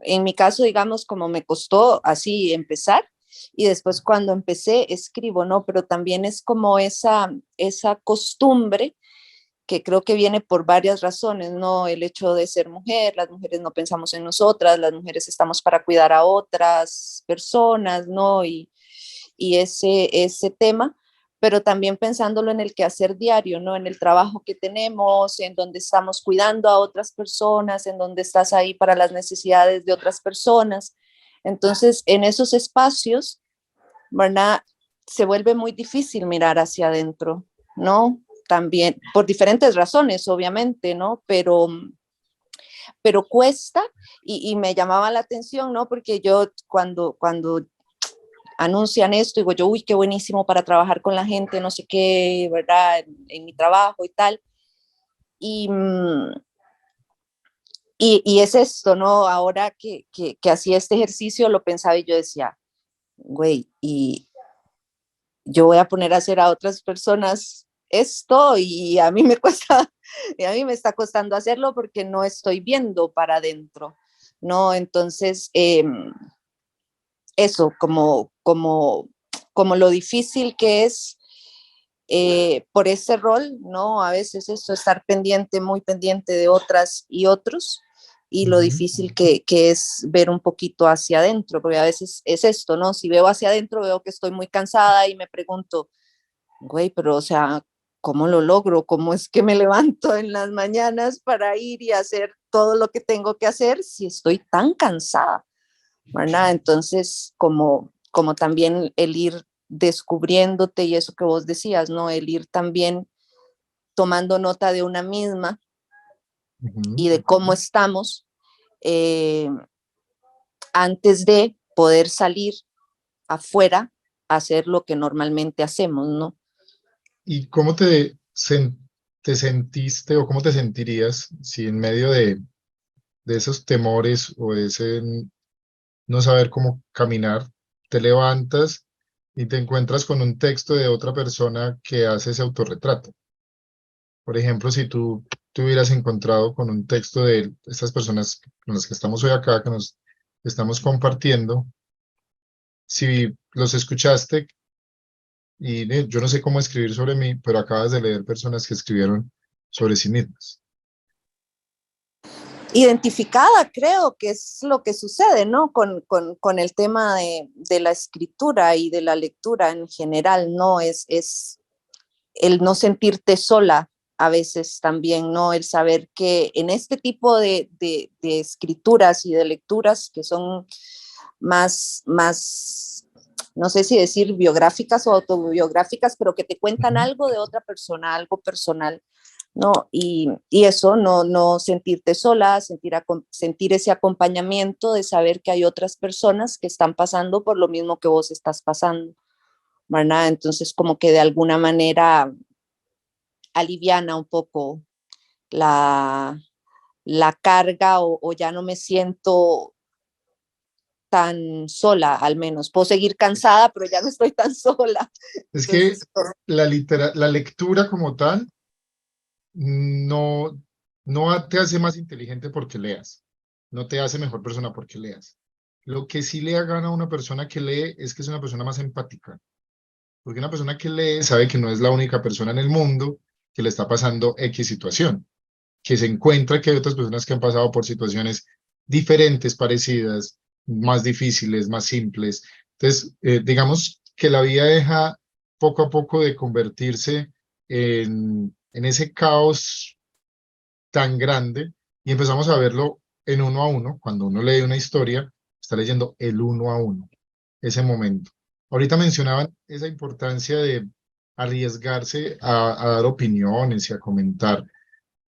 en mi caso, digamos, como me costó así empezar y después cuando empecé escribo, ¿no? Pero también es como esa costumbre que creo que viene por varias razones, ¿no? El hecho de ser mujer, las mujeres no pensamos en nosotras, las mujeres estamos para cuidar a otras personas, ¿no? Y ese tema, pero también pensándolo en el quehacer diario, ¿no? En el trabajo que tenemos, en donde estamos cuidando a otras personas, en donde estás ahí para las necesidades de otras personas. Entonces, en esos espacios, ¿verdad? Se vuelve muy difícil mirar hacia adentro, ¿no? También, por diferentes razones, obviamente, ¿no? Pero cuesta y me llamaba la atención, ¿no? Porque yo cuando anuncian esto, digo yo, uy, qué buenísimo para trabajar con la gente, no sé qué, ¿verdad? En mi trabajo y tal. Y, y es esto, ¿no? Ahora que hacía este ejercicio, lo pensaba y yo decía, güey, y yo voy a poner a hacer a otras personas esto y a mí me cuesta, y a mí me está costando hacerlo porque no estoy viendo para adentro. ¿no? Entonces, eso, como lo difícil que es por ese rol, ¿no? A veces eso, estar pendiente, muy pendiente de otras y otros, y lo difícil que es ver un poquito hacia adentro, porque a veces es esto, ¿no? Si veo hacia adentro, veo que estoy muy cansada y me pregunto, güey, pero o sea, ¿cómo lo logro? ¿Cómo es que me levanto en las mañanas para ir y hacer todo lo que tengo que hacer si estoy tan cansada? ¿Verdad? Entonces, como también el ir descubriéndote y eso que vos decías, ¿no? El ir también tomando nota de una misma y de cómo estamos antes de poder salir afuera a hacer lo que normalmente hacemos, ¿no? ¿Y cómo te sentiste o cómo te sentirías si en medio de esos temores o de ese no saber cómo caminar, te levantas y te encuentras con un texto de otra persona que hace ese autorretrato? Por ejemplo, si tú te hubieras encontrado con un texto de estas personas con las que estamos hoy acá, que nos estamos compartiendo, si los escuchaste y yo no sé cómo escribir sobre mí, pero acabas de leer personas que escribieron sobre sí mismas. Identificada, creo que es lo que sucede, ¿no? Con el tema de la escritura y de la lectura en general, ¿no? Es el no sentirte sola a veces también, ¿no? El saber que en este tipo de escrituras y de lecturas que son más, no sé si decir biográficas o autobiográficas, pero que te cuentan algo de otra persona, algo personal, ¿no? Y eso, no sentirte sola, sentir ese acompañamiento de saber que hay otras personas que están pasando por lo mismo que vos estás pasando, ¿verdad? Entonces, como que de alguna manera aliviana un poco la carga o ya no me siento tan sola, al menos. Puedo seguir cansada, pero ya no estoy tan sola. Es Entonces, que la lectura como tal no te hace más inteligente porque leas, no te hace mejor persona porque leas. Lo que sí le gana a una persona que lee es que es una persona más empática, porque una persona que lee sabe que no es la única persona en el mundo que le está pasando X situación, que se encuentra que hay otras personas que han pasado por situaciones diferentes, parecidas, más difíciles, más simples. Entonces, digamos que la vida deja poco a poco de convertirse en ese caos tan grande y empezamos a verlo en uno a uno. Cuando uno lee una historia, está leyendo el uno a uno, ese momento. Ahorita mencionaban esa importancia de arriesgarse a dar opiniones y a comentar.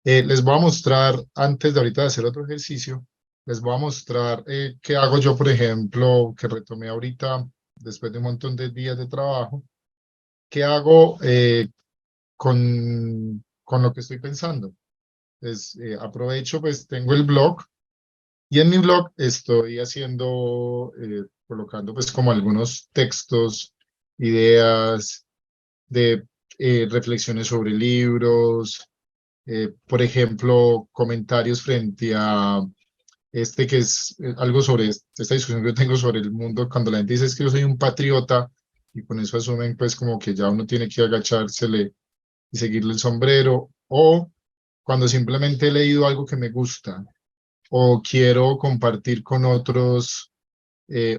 Les voy a mostrar, antes de ahorita de hacer otro ejercicio, les voy a mostrar qué hago yo, por ejemplo, que retomé ahorita después de un montón de días de trabajo, qué hago con lo que estoy pensando. Pues, aprovecho, pues tengo el blog y en mi blog estoy haciendo, colocando pues como algunos textos, ideas de reflexiones sobre libros, por ejemplo, comentarios frente a que es algo sobre esta discusión que yo tengo sobre el mundo, cuando la gente dice es que yo soy un patriota y con eso asumen pues como que ya uno tiene que agachársele y seguirle el sombrero, o cuando simplemente he leído algo que me gusta o quiero compartir con otros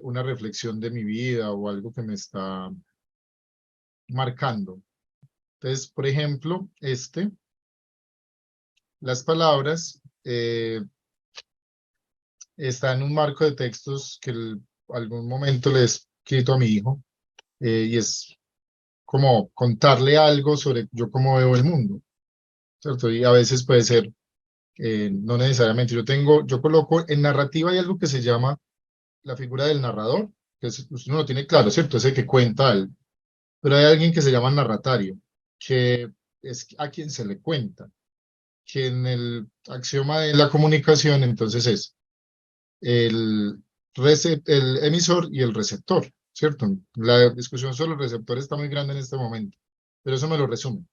una reflexión de mi vida o algo que me está marcando. Entonces, por ejemplo, las palabras están en un marco de textos que algún momento le he escrito a mi hijo y es como contarle algo sobre yo cómo veo el mundo, ¿cierto? Y a veces puede ser, no necesariamente, yo coloco en narrativa hay algo que se llama la figura del narrador, que uno lo tiene claro, ¿cierto? Ese que cuenta algo, pero hay alguien que se llama narratario, que es a quien se le cuenta, que en el axioma de la comunicación entonces es el emisor y el receptor, ¿cierto? La discusión sobre el receptor está muy grande en este momento, pero eso me lo resume.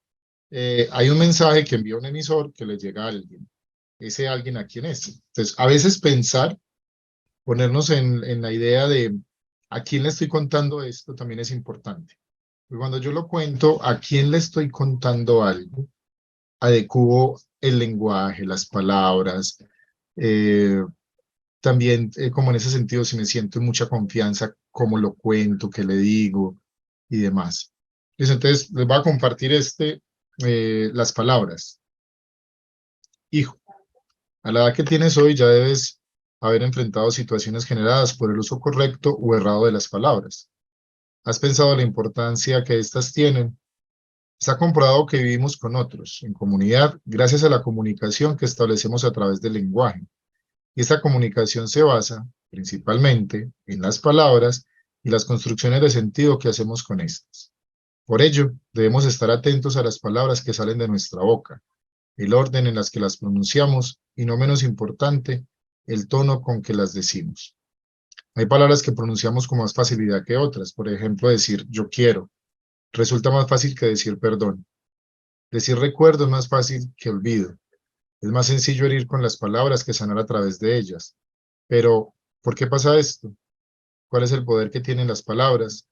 Hay un mensaje que envía un emisor que le llega a alguien. Ese alguien a quién es. Entonces, a veces pensar Ponernos en la idea de a quién le estoy contando esto también es importante. Y cuando yo lo cuento, a quién le estoy contando algo, adecuo el lenguaje, las palabras, también como en ese sentido, si me siento en mucha confianza, cómo lo cuento, qué le digo y demás. Entonces, les voy a compartir las palabras. Hijo, a la edad que tienes hoy ya debes haber enfrentado situaciones generadas por el uso correcto o errado de las palabras. ¿Has pensado la importancia que éstas tienen? Está comprobado que vivimos con otros, en comunidad, gracias a la comunicación que establecemos a través del lenguaje. Y esta comunicación se basa, principalmente, en las palabras y las construcciones de sentido que hacemos con estas. Por ello, debemos estar atentos a las palabras que salen de nuestra boca, el orden en las que las pronunciamos y, no menos importante, el tono con que las decimos. Hay palabras que pronunciamos con más facilidad que otras. Por ejemplo, decir yo quiero resulta más fácil que decir perdón. Decir recuerdo es más fácil que olvido. Es más sencillo herir con las palabras que sanar a través de ellas. Pero, ¿por qué pasa esto? ¿Cuál es el poder que tienen las palabras?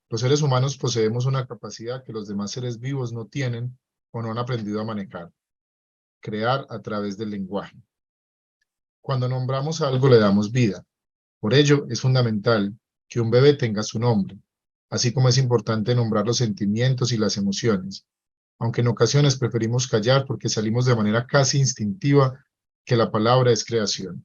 Los seres humanos poseemos una capacidad que los demás seres vivos no tienen o no han aprendido a manejar. Crear a través del lenguaje. Cuando nombramos algo le damos vida. Por ello, es fundamental que un bebé tenga su nombre, así como es importante nombrar los sentimientos y las emociones, aunque en ocasiones preferimos callar porque salimos de manera casi instintiva que la palabra es creación.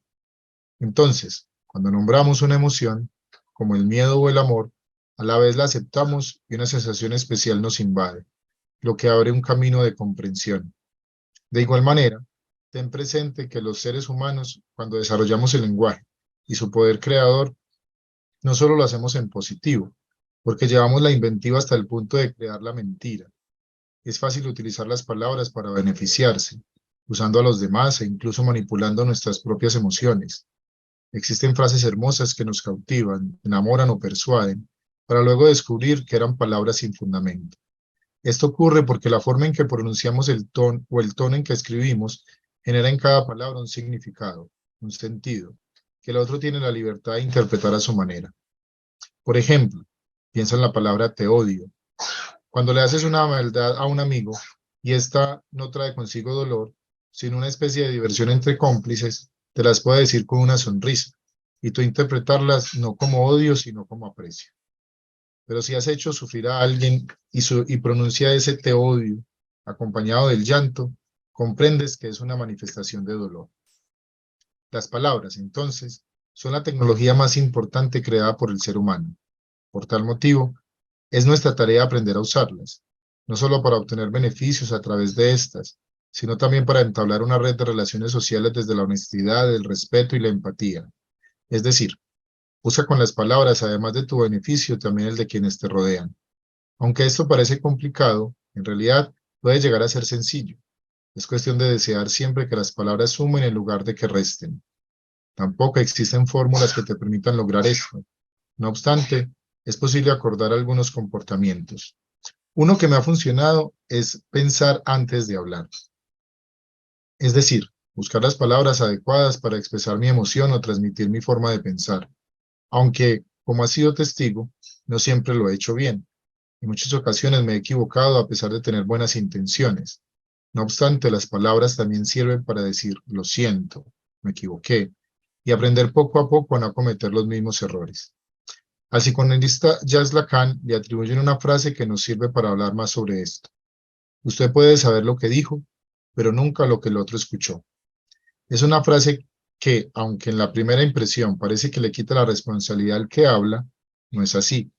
Entonces, cuando nombramos una emoción, como el miedo o el amor, a la vez la aceptamos y una sensación especial nos invade, lo que abre un camino de comprensión. De igual manera, ten presente que los seres humanos, cuando desarrollamos el lenguaje y su poder creador, no solo lo hacemos en positivo, porque llevamos la inventiva hasta el punto de crear la mentira. Es fácil utilizar las palabras para beneficiarse, usando a los demás e incluso manipulando nuestras propias emociones. Existen frases hermosas que nos cautivan, enamoran o persuaden, para luego descubrir que eran palabras sin fundamento. Esto ocurre porque la forma en que pronunciamos el tono o el tono en que escribimos genera en cada palabra un significado, un sentido, que el otro tiene la libertad de interpretar a su manera. Por ejemplo, piensa en la palabra te odio. Cuando le haces una maldad a un amigo y esta no trae consigo dolor, sino una especie de diversión entre cómplices, te las puede decir con una sonrisa, y tú interpretarlas no como odio, sino como aprecio. Pero si has hecho sufrir a alguien y pronuncia ese te odio, acompañado del llanto, comprendes que es una manifestación de dolor. Las palabras, entonces, son la tecnología más importante creada por el ser humano. Por tal motivo, es nuestra tarea aprender a usarlas, no solo para obtener beneficios a través de estas, sino también para entablar una red de relaciones sociales desde la honestidad, el respeto y la empatía. Es decir, usa con las palabras, además de tu beneficio, también el de quienes te rodean. Aunque esto parece complicado, en realidad puede llegar a ser sencillo. Es cuestión de desear siempre que las palabras sumen en lugar de que resten. Tampoco existen fórmulas que te permitan lograr esto. No obstante, es posible acordar algunos comportamientos. Uno que me ha funcionado es pensar antes de hablar. Es decir, buscar las palabras adecuadas para expresar mi emoción o transmitir mi forma de pensar. Aunque, como has sido testigo, no siempre lo he hecho bien. En muchas ocasiones me he equivocado a pesar de tener buenas intenciones. No obstante, las palabras también sirven para decir, lo siento, me equivoqué, y aprender poco a poco a no cometer los mismos errores. Al psicoanalista Jacques Lacan le atribuyen una frase que nos sirve para hablar más sobre esto. Usted puede saber lo que dijo, pero nunca lo que el otro escuchó. Es una frase que, aunque en la primera impresión parece que le quita la responsabilidad al que habla, no es así.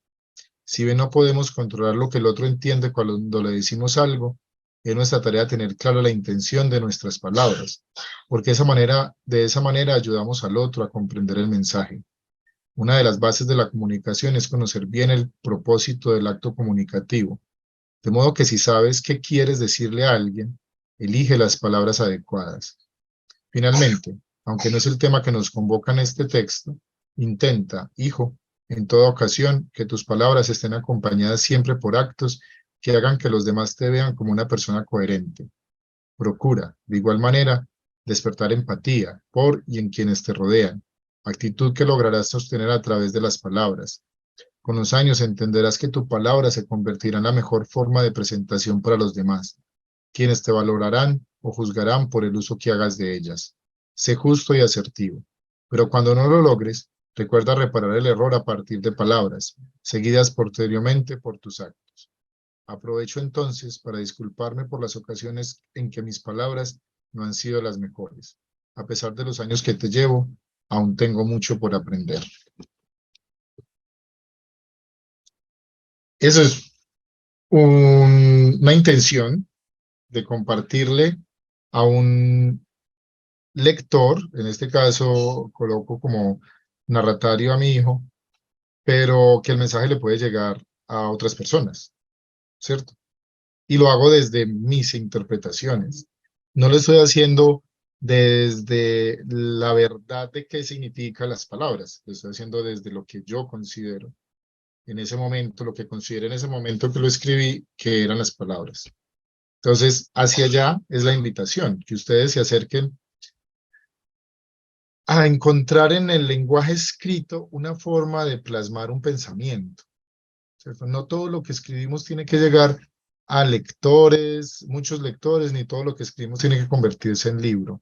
Si bien no podemos controlar lo que el otro entiende cuando le decimos algo, es nuestra tarea tener clara la intención de nuestras palabras, porque de esa manera ayudamos al otro a comprender el mensaje. Una de las bases de la comunicación es conocer bien el propósito del acto comunicativo, de modo que si sabes qué quieres decirle a alguien, elige las palabras adecuadas. Finalmente, aunque no es el tema que nos convoca en este texto, intenta, hijo, en toda ocasión, que tus palabras estén acompañadas siempre por actos que hagan que los demás te vean como una persona coherente. Procura, de igual manera, despertar empatía por y en quienes te rodean, actitud que lograrás sostener a través de las palabras. Con los años entenderás que tu palabra se convertirá en la mejor forma de presentación para los demás, quienes te valorarán o juzgarán por el uso que hagas de ellas. Sé justo y asertivo, pero cuando no lo logres, recuerda reparar el error a partir de palabras, seguidas posteriormente por tus actos. Aprovecho entonces para disculparme por las ocasiones en que mis palabras no han sido las mejores. A pesar de los años que te llevo, aún tengo mucho por aprender. Eso es una intención de compartirle a un lector, en este caso coloco como narratario a mi hijo, pero que el mensaje le puede llegar a otras personas, ¿cierto? Y lo hago desde mis interpretaciones. No lo estoy haciendo desde la verdad de qué significan las palabras, lo estoy haciendo desde lo que yo considero en ese momento, lo que consideré en ese momento que lo escribí, que eran las palabras. Entonces, hacia allá es la invitación, que ustedes se acerquen a encontrar en el lenguaje escrito una forma de plasmar un pensamiento, ¿cierto? No todo lo que escribimos tiene que llegar a lectores, muchos lectores, ni todo lo que escribimos tiene que convertirse en libro.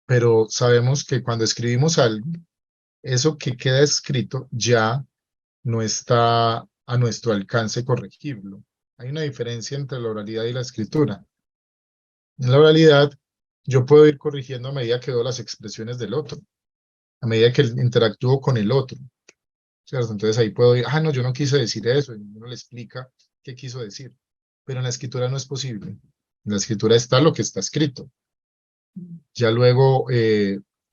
Pero sabemos que cuando escribimos algo, eso que queda escrito ya no está a nuestro alcance corregirlo. Hay una diferencia entre la oralidad y la escritura. En la oralidad, yo puedo ir corrigiendo a medida que veo las expresiones del otro, a medida que interactúo con el otro, ¿cierto? Entonces ahí puedo ir, no, yo no quise decir eso, y uno le explica qué quiso decir. Pero en la escritura no es posible. En la escritura está lo que está escrito. Ya luego,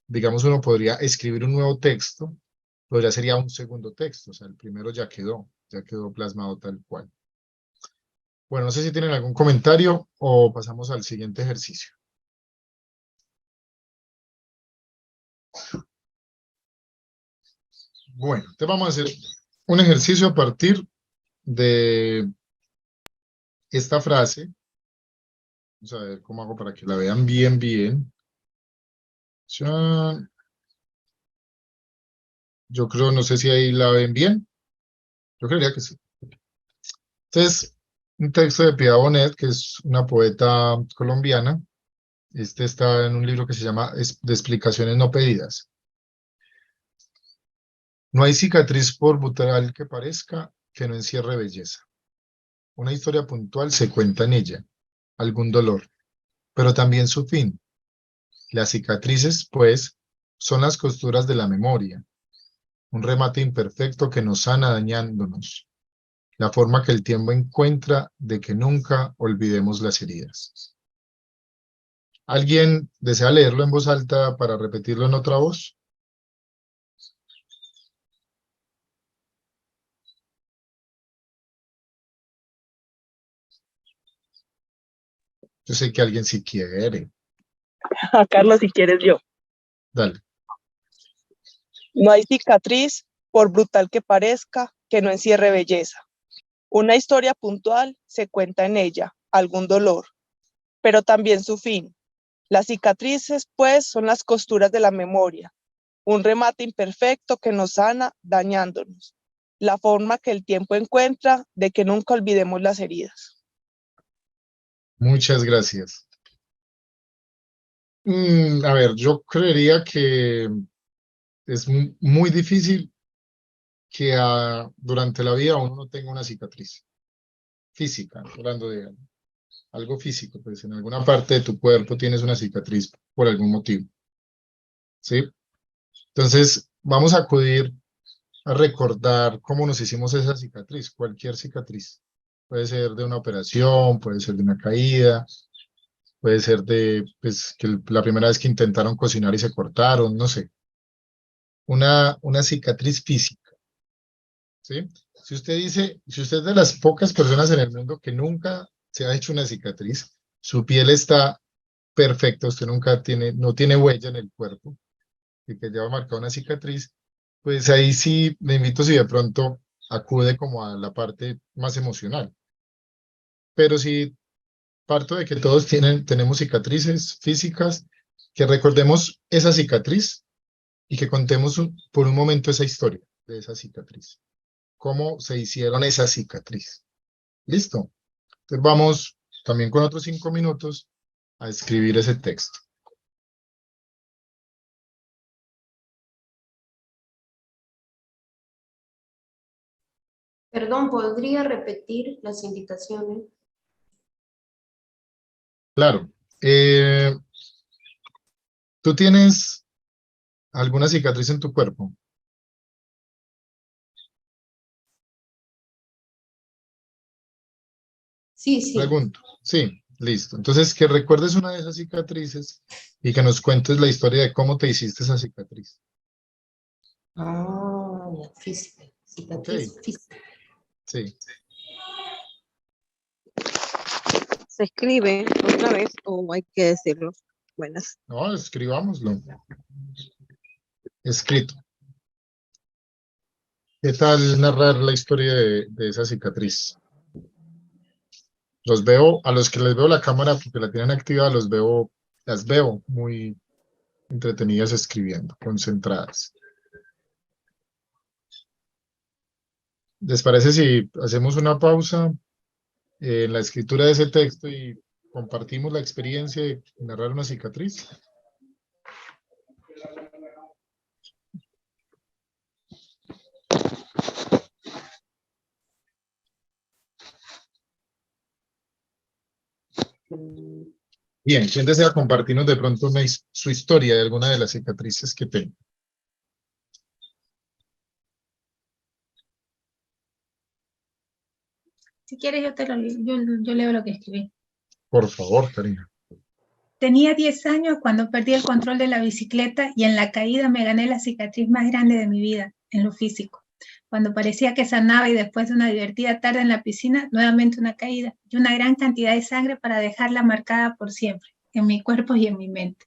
digamos, uno podría escribir un nuevo texto, pero ya sería un segundo texto, o sea, el primero ya quedó plasmado tal cual. Bueno, no sé si tienen algún comentario o pasamos al siguiente ejercicio. Bueno, entonces vamos a hacer un ejercicio a partir de esta frase. Vamos a ver cómo hago para que la vean bien, bien. Yo creo, no sé si ahí la ven bien. Yo creería que sí. Entonces, un texto de Piedad Bonet, que es una poeta colombiana. Este está en un libro que se llama De explicaciones no pedidas. No hay cicatriz por brutal que parezca que no encierre belleza. Una historia puntual se cuenta en ella, algún dolor, pero también su fin. Las cicatrices, pues, son las costuras de la memoria, un remate imperfecto que nos sana dañándonos, la forma que el tiempo encuentra de que nunca olvidemos las heridas. ¿Alguien desea leerlo en voz alta para repetirlo en otra voz? Yo sé que alguien sí quiere. Carlos, si quieres yo. Dale. No hay cicatriz, por brutal que parezca, que no encierre belleza. Una historia puntual se cuenta en ella, algún dolor, pero también su fin. Las cicatrices, pues, son las costuras de la memoria, un remate imperfecto que nos sana dañándonos, la forma que el tiempo encuentra de que nunca olvidemos las heridas. Muchas gracias. A ver, yo creería que es muy difícil que durante la vida uno no tenga una cicatriz física, hablando de algo físico, pues en alguna parte de tu cuerpo tienes una cicatriz por algún motivo, ¿sí? Entonces, vamos a acudir a recordar cómo nos hicimos esa cicatriz, cualquier cicatriz. Puede ser de una operación, puede ser de una caída, puede ser de pues, que la primera vez que intentaron cocinar y se cortaron, no sé. Una cicatriz física, ¿sí? Si usted es de las pocas personas en el mundo que nunca se ha hecho una cicatriz, su piel está perfecta, usted no tiene huella en el cuerpo, y que lleva marcada una cicatriz, pues ahí sí le invito si de pronto acude como a la parte más emocional. Pero si parto de que todos tenemos cicatrices físicas, que recordemos esa cicatriz y que contemos por un momento esa historia de esa cicatriz. ¿Cómo se hicieron esa cicatriz? ¿Listo? Entonces vamos también con otros 5 minutos a escribir ese texto. Perdón, ¿podría repetir las indicaciones? Claro. ¿Tú tienes alguna cicatriz en tu cuerpo? Sí, sí. Pregunto. Sí, listo. Entonces, que recuerdes una de esas cicatrices y que nos cuentes la historia de cómo te hiciste esa cicatriz. Ah, ya, física. Cicatriz Ok. física. Sí. ¿Se escribe otra vez o hay que decirlo? Buenas. No, escribámoslo. Escrito. ¿Qué tal narrar la historia de esa cicatriz? Los veo, a los que les veo la cámara porque la tienen activada, las veo muy entretenidas escribiendo, concentradas. ¿Les parece si hacemos una pausa en la escritura de ese texto y compartimos la experiencia de narrar una cicatriz? Bien, ¿quién desea compartirnos de pronto su historia de alguna de las cicatrices que tenga? Si quieres, yo leo lo que escribí. Por favor, Karina. Tenía 10 años cuando perdí el control de la bicicleta y en la caída me gané la cicatriz más grande de mi vida, en lo físico. Cuando parecía que sanaba y después de una divertida tarde en la piscina, nuevamente una caída y una gran cantidad de sangre para dejarla marcada por siempre, en mi cuerpo y en mi mente.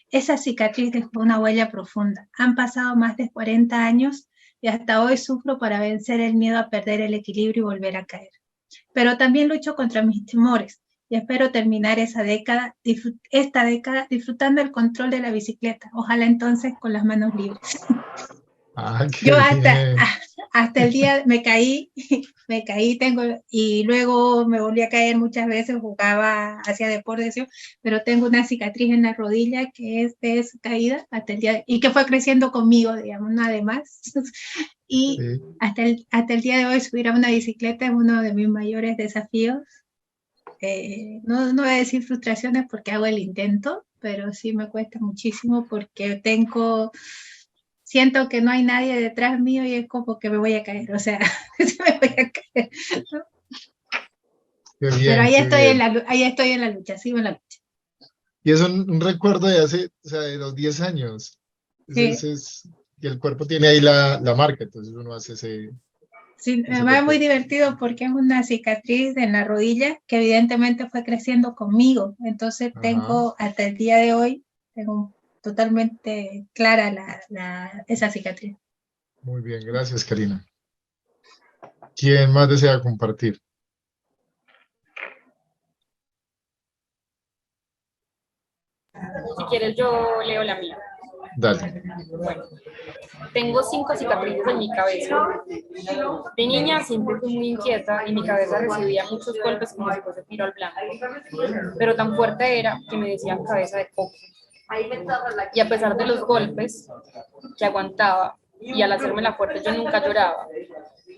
Esa cicatriz dejó una huella profunda. Han pasado más de 40 años y hasta hoy sufro para vencer el miedo a perder el equilibrio y volver a caer. Pero también lucho contra mis temores y espero terminar esta década disfrutando el control de la bicicleta. Ojalá entonces con las manos libres. Ah, qué Yo bien. hasta el día me caí, y luego me volví a caer muchas veces, jugaba, hacía deporte, pero tengo una cicatriz en la rodilla que es de esa caída hasta el día, y que fue creciendo conmigo, digamos, no además. Y Sí. hasta el día de hoy subir a una bicicleta es uno de mis mayores desafíos. No voy a decir frustraciones porque hago el intento, pero sí me cuesta muchísimo porque siento que no hay nadie detrás mío y es como que me voy a caer, o sea, me voy a caer, ¿no? Qué bien, Pero ahí qué estoy, bien. ahí estoy en la lucha, sigo en la lucha. Y es un recuerdo de hace, o sea, de los 10 años. Sí. Y el cuerpo tiene ahí la marca, entonces uno hace Sí, ese me va muy recuerdo. divertido porque es una cicatriz en la rodilla que evidentemente fue creciendo conmigo. Entonces Ajá, hasta el día de hoy, tengo totalmente clara esa cicatriz. muy bien, gracias, Karina. ¿Quién más desea compartir? Si quieres, yo leo la mía. Dale. Bueno, tengo 5 cicatrices en mi cabeza. De niña siempre fui muy inquieta y mi cabeza recibía muchos golpes como si fuese tiro al blanco. Pero tan fuerte era que me decían cabeza de coco. Y a pesar de los golpes que aguantaba y al hacerme la fuerte yo nunca lloraba.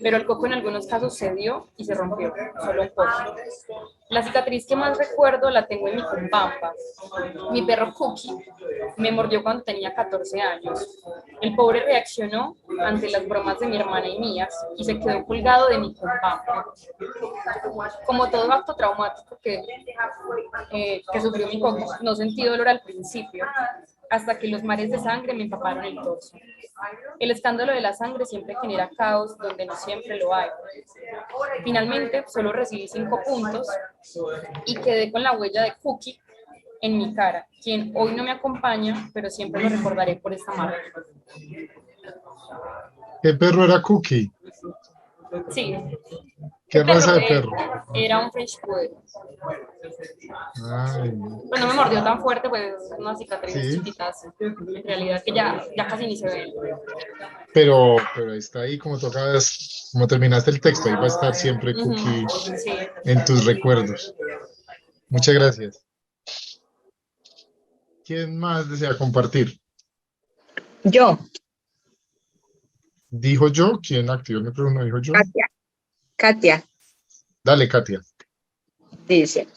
Pero el coco en algunos casos se dio y se rompió, solo un poco. La cicatriz que más recuerdo la tengo en mi compampa. Mi perro Cookie me mordió cuando tenía 14 años. El pobre reaccionó ante las bromas de mi hermana y mías y se quedó colgado de mi compampa. Como todo acto traumático que sufrió mi coco, no sentí dolor al principio, hasta que los mares de sangre me empaparon el torso. El escándalo de la sangre siempre genera caos donde no siempre lo hay. Finalmente, solo recibí 5 puntos y quedé con la huella de Cookie en mi cara, quien hoy no me acompaña, pero siempre lo recordaré por esta marca. ¿Qué perro era Cookie? Sí. ¿Qué raza de perro? Era un French Poodle. Ay, Pues no me mordió tan fuerte, pues unas cicatrices sí, chiquitas, en realidad que ya casi ni se ven. pero está ahí como tocas, como terminaste el texto, ahí va a estar siempre Ujú, Cookie sí. en tus recuerdos. Muchas gracias. ¿Quién más desea compartir? Yo, ¿Dijo yo? ¿Quién activó mi pregunta? ¿Dijo yo? Katia, Dale, Katia. dice,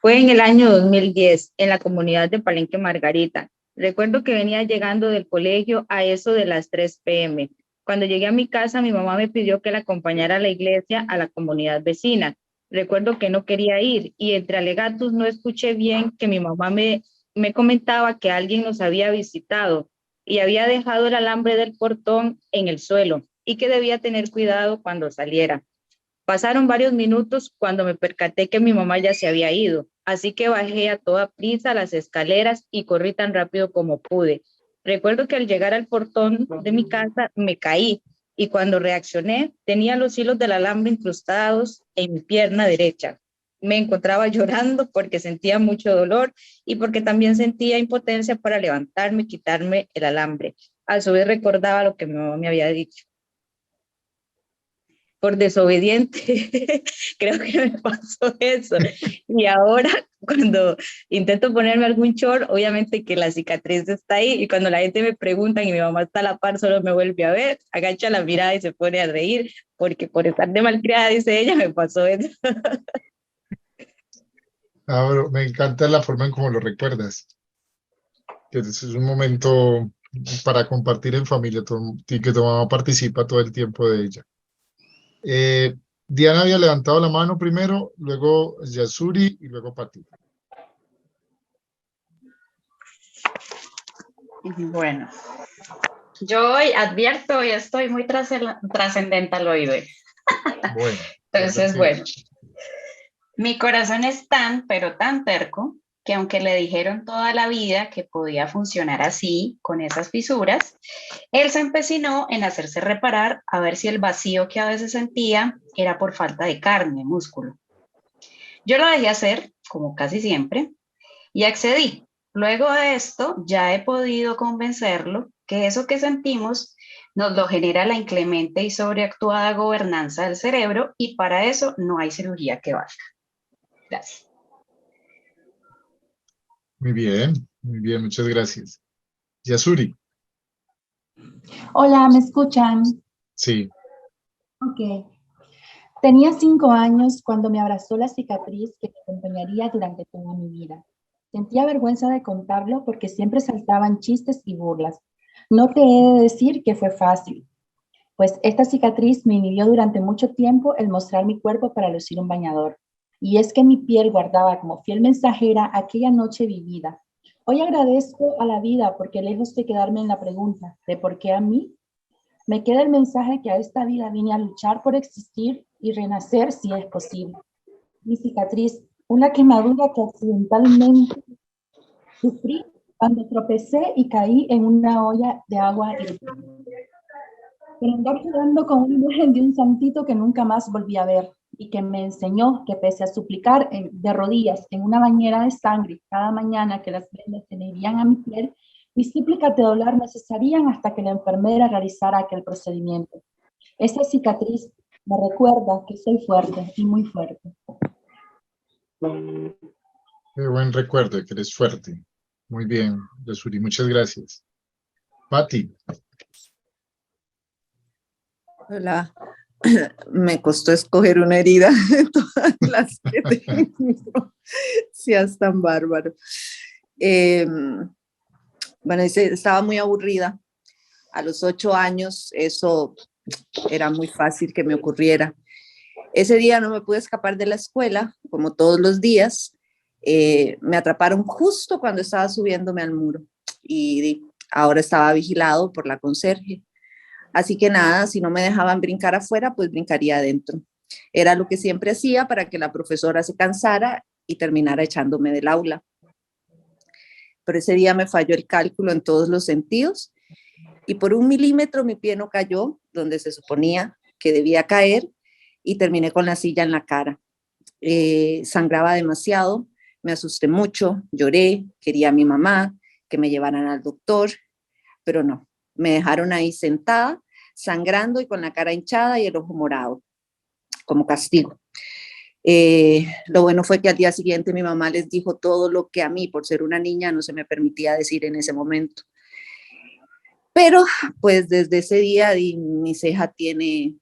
fue en el año 2010 en la comunidad de Palenque Margarita. Recuerdo que venía llegando del colegio a eso de las 3 p.m. Cuando llegué a mi casa, mi mamá me pidió que la acompañara a la iglesia a la comunidad vecina. Recuerdo que no quería ir y entre alegatos no escuché bien que mi mamá me comentaba que alguien nos había visitado y había dejado el alambre del portón en el suelo y que debía tener cuidado cuando saliera. Pasaron varios minutos cuando me percaté que mi mamá ya se había ido, así que bajé a toda prisa las escaleras y corrí tan rápido como pude. Recuerdo que al llegar al portón de mi casa me caí y cuando reaccioné tenía los hilos del alambre incrustados en mi pierna derecha. Me encontraba llorando porque sentía mucho dolor y porque también sentía impotencia para levantarme y quitarme el alambre. A su vez recordaba lo que mi mamá me había dicho. Por desobediente, creo que me pasó eso. Y ahora, cuando intento ponerme algún short, obviamente que la cicatriz está ahí, y cuando la gente me pregunta y mi mamá está a la par, solo me vuelve a ver, agacha la mirada y se pone a reír, porque por estar de malcriada, dice ella, me pasó eso. Pero me encanta la forma en cómo lo recuerdas, que es un momento para compartir en familia, y que tu mamá participa todo el tiempo de ella. Diana había levantado la mano primero, luego Yasuri y luego Pati. Bueno, yo hoy advierto y estoy muy trascendental hoy. Bueno, Entonces, bueno, mi corazón es tan, pero tan terco, que aunque le dijeron toda la vida que podía funcionar así, con esas fisuras, él se empecinó en hacerse reparar a ver si el vacío que a veces sentía era por falta de carne, músculo. Yo lo dejé hacer, como casi siempre, y accedí. Luego de esto, ya he podido convencerlo que eso que sentimos nos lo genera la inclemente y sobreactuada gobernanza del cerebro y para eso no hay cirugía que valga. Gracias. Muy bien, muchas gracias. Yasuri. Hola, ¿me escuchan? Sí. Ok. Tenía 5 años cuando me abrazó la cicatriz que me acompañaría durante toda mi vida. Sentía vergüenza de contarlo porque siempre saltaban chistes y burlas. No te he de decir que fue fácil, pues esta cicatriz me inhibió durante mucho tiempo el mostrar mi cuerpo para lucir un bañador. Y es que mi piel guardaba como fiel mensajera aquella noche vivida. Hoy agradezco a la vida porque lejos de quedarme en la pregunta de por qué a mí, me queda el mensaje que a esta vida vine a luchar por existir y renacer si es posible. Mi cicatriz, una quemadura que accidentalmente sufrí cuando tropecé y caí en una olla de agua hirviendo. Pero andar jugando con una imagen de un santito que nunca más volví a ver y que me enseñó que pese a suplicar de rodillas en una bañera de sangre cada mañana que las vendas se adherían a mi piel, mis súplicas de dolor no cesarían hasta que la enfermera realizara aquel procedimiento. Esa cicatriz me recuerda que soy fuerte y muy fuerte. Qué buen recuerdo de que eres fuerte. Muy bien, Yasuri, muchas gracias. Pati. Hola. Me costó escoger una herida de todas las que tengo. Seas tan bárbaro. Bueno, estaba muy aburrida. A los 8 años eso era muy fácil que me ocurriera. Ese día no me pude escapar de la escuela, como todos los días. Me atraparon justo cuando estaba subiéndome al muro y ahora estaba vigilado por la conserje. Así que nada, si no me dejaban brincar afuera, pues brincaría adentro. Era lo que siempre hacía para que la profesora se cansara y terminara echándome del aula. Pero ese día me falló el cálculo en todos los sentidos y por 1 milímetro mi pie no cayó donde se suponía que debía caer y terminé con la silla en la cara. sangraba demasiado, me asusté mucho, lloré, quería a mi mamá, que me llevaran al doctor, pero no, me dejaron ahí sentada, sangrando y con la cara hinchada y el ojo morado, como castigo. Lo bueno fue que al día siguiente mi mamá les dijo todo lo que a mí, por ser una niña, no se me permitía decir en ese momento. Pero pues desde ese día mi ceja tiene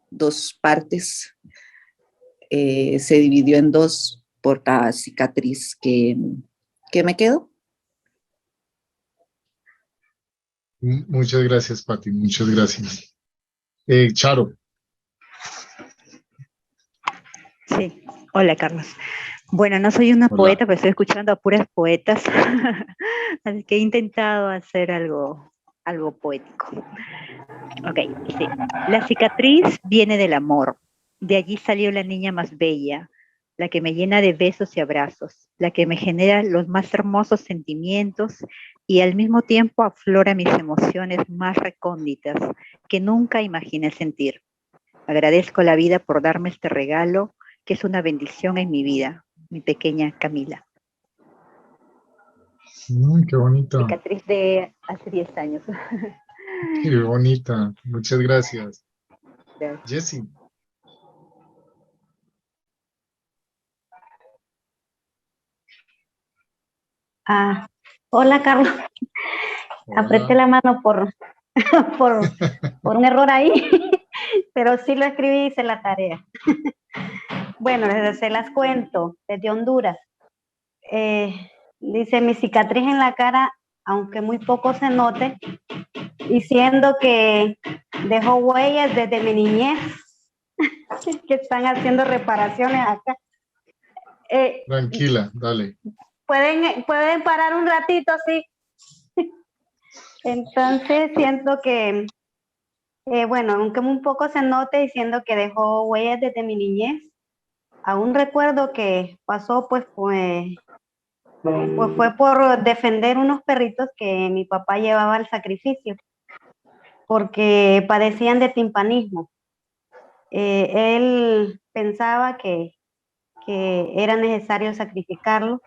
2 partes, se dividió en 2 por la cicatriz que me quedó. Muchas gracias, Pati, muchas gracias. Charo. Sí, hola Carlos. Bueno, no soy una poeta, pero estoy escuchando a puras poetas, así que he intentado hacer algo poético. Ok, sí. La cicatriz viene del amor, de allí salió la niña más bella, la que me llena de besos y abrazos, la que me genera los más hermosos sentimientos y al mismo tiempo aflora mis emociones más recónditas que nunca imaginé sentir. Agradezco a la vida por darme este regalo, que es una bendición en mi vida, mi pequeña Camila. Qué bonita. Cicatriz de hace 10 años. Qué bonita. Muchas gracias. Gracias. Jessie. Hola, Carlos. Hola. Apreté la mano por un error ahí, pero sí lo escribí y hice la tarea. Bueno, se las cuento, desde Honduras. Dice, mi cicatriz en la cara, aunque muy poco se note, diciendo que dejó huellas desde mi niñez, que están haciendo reparaciones acá. Tranquila, dale. ¿Pueden parar un ratito, sí? Entonces siento que, bueno, aunque un poco se note diciendo que dejó huellas desde mi niñez, aún recuerdo que pasó pues fue por defender unos perritos que mi papá llevaba al sacrificio, porque padecían de timpanismo. Él pensaba que era necesario sacrificarlos,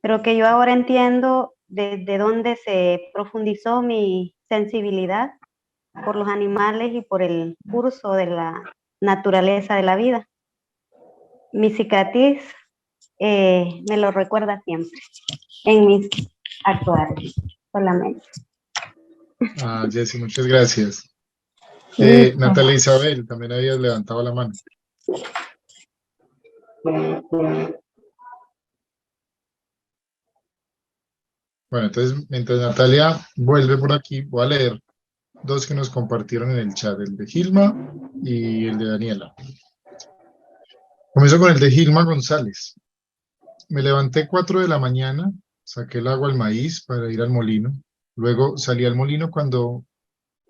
pero que yo ahora entiendo desde dónde se profundizó mi sensibilidad por los animales y por el curso de la naturaleza de la vida. Mi cicatriz me lo recuerda siempre, en mis actuales solamente. Jessie, muchas gracias. Natalia Isabel, también habías levantado la mano. Bueno, entonces, mientras Natalia vuelve por aquí, voy a leer 2 que nos compartieron en el chat, el de Gilma y el de Daniela. Comienzo con el de Gilma González. Me levanté 4 de la mañana, saqué el agua al maíz para ir al molino. Luego salí al molino. Cuando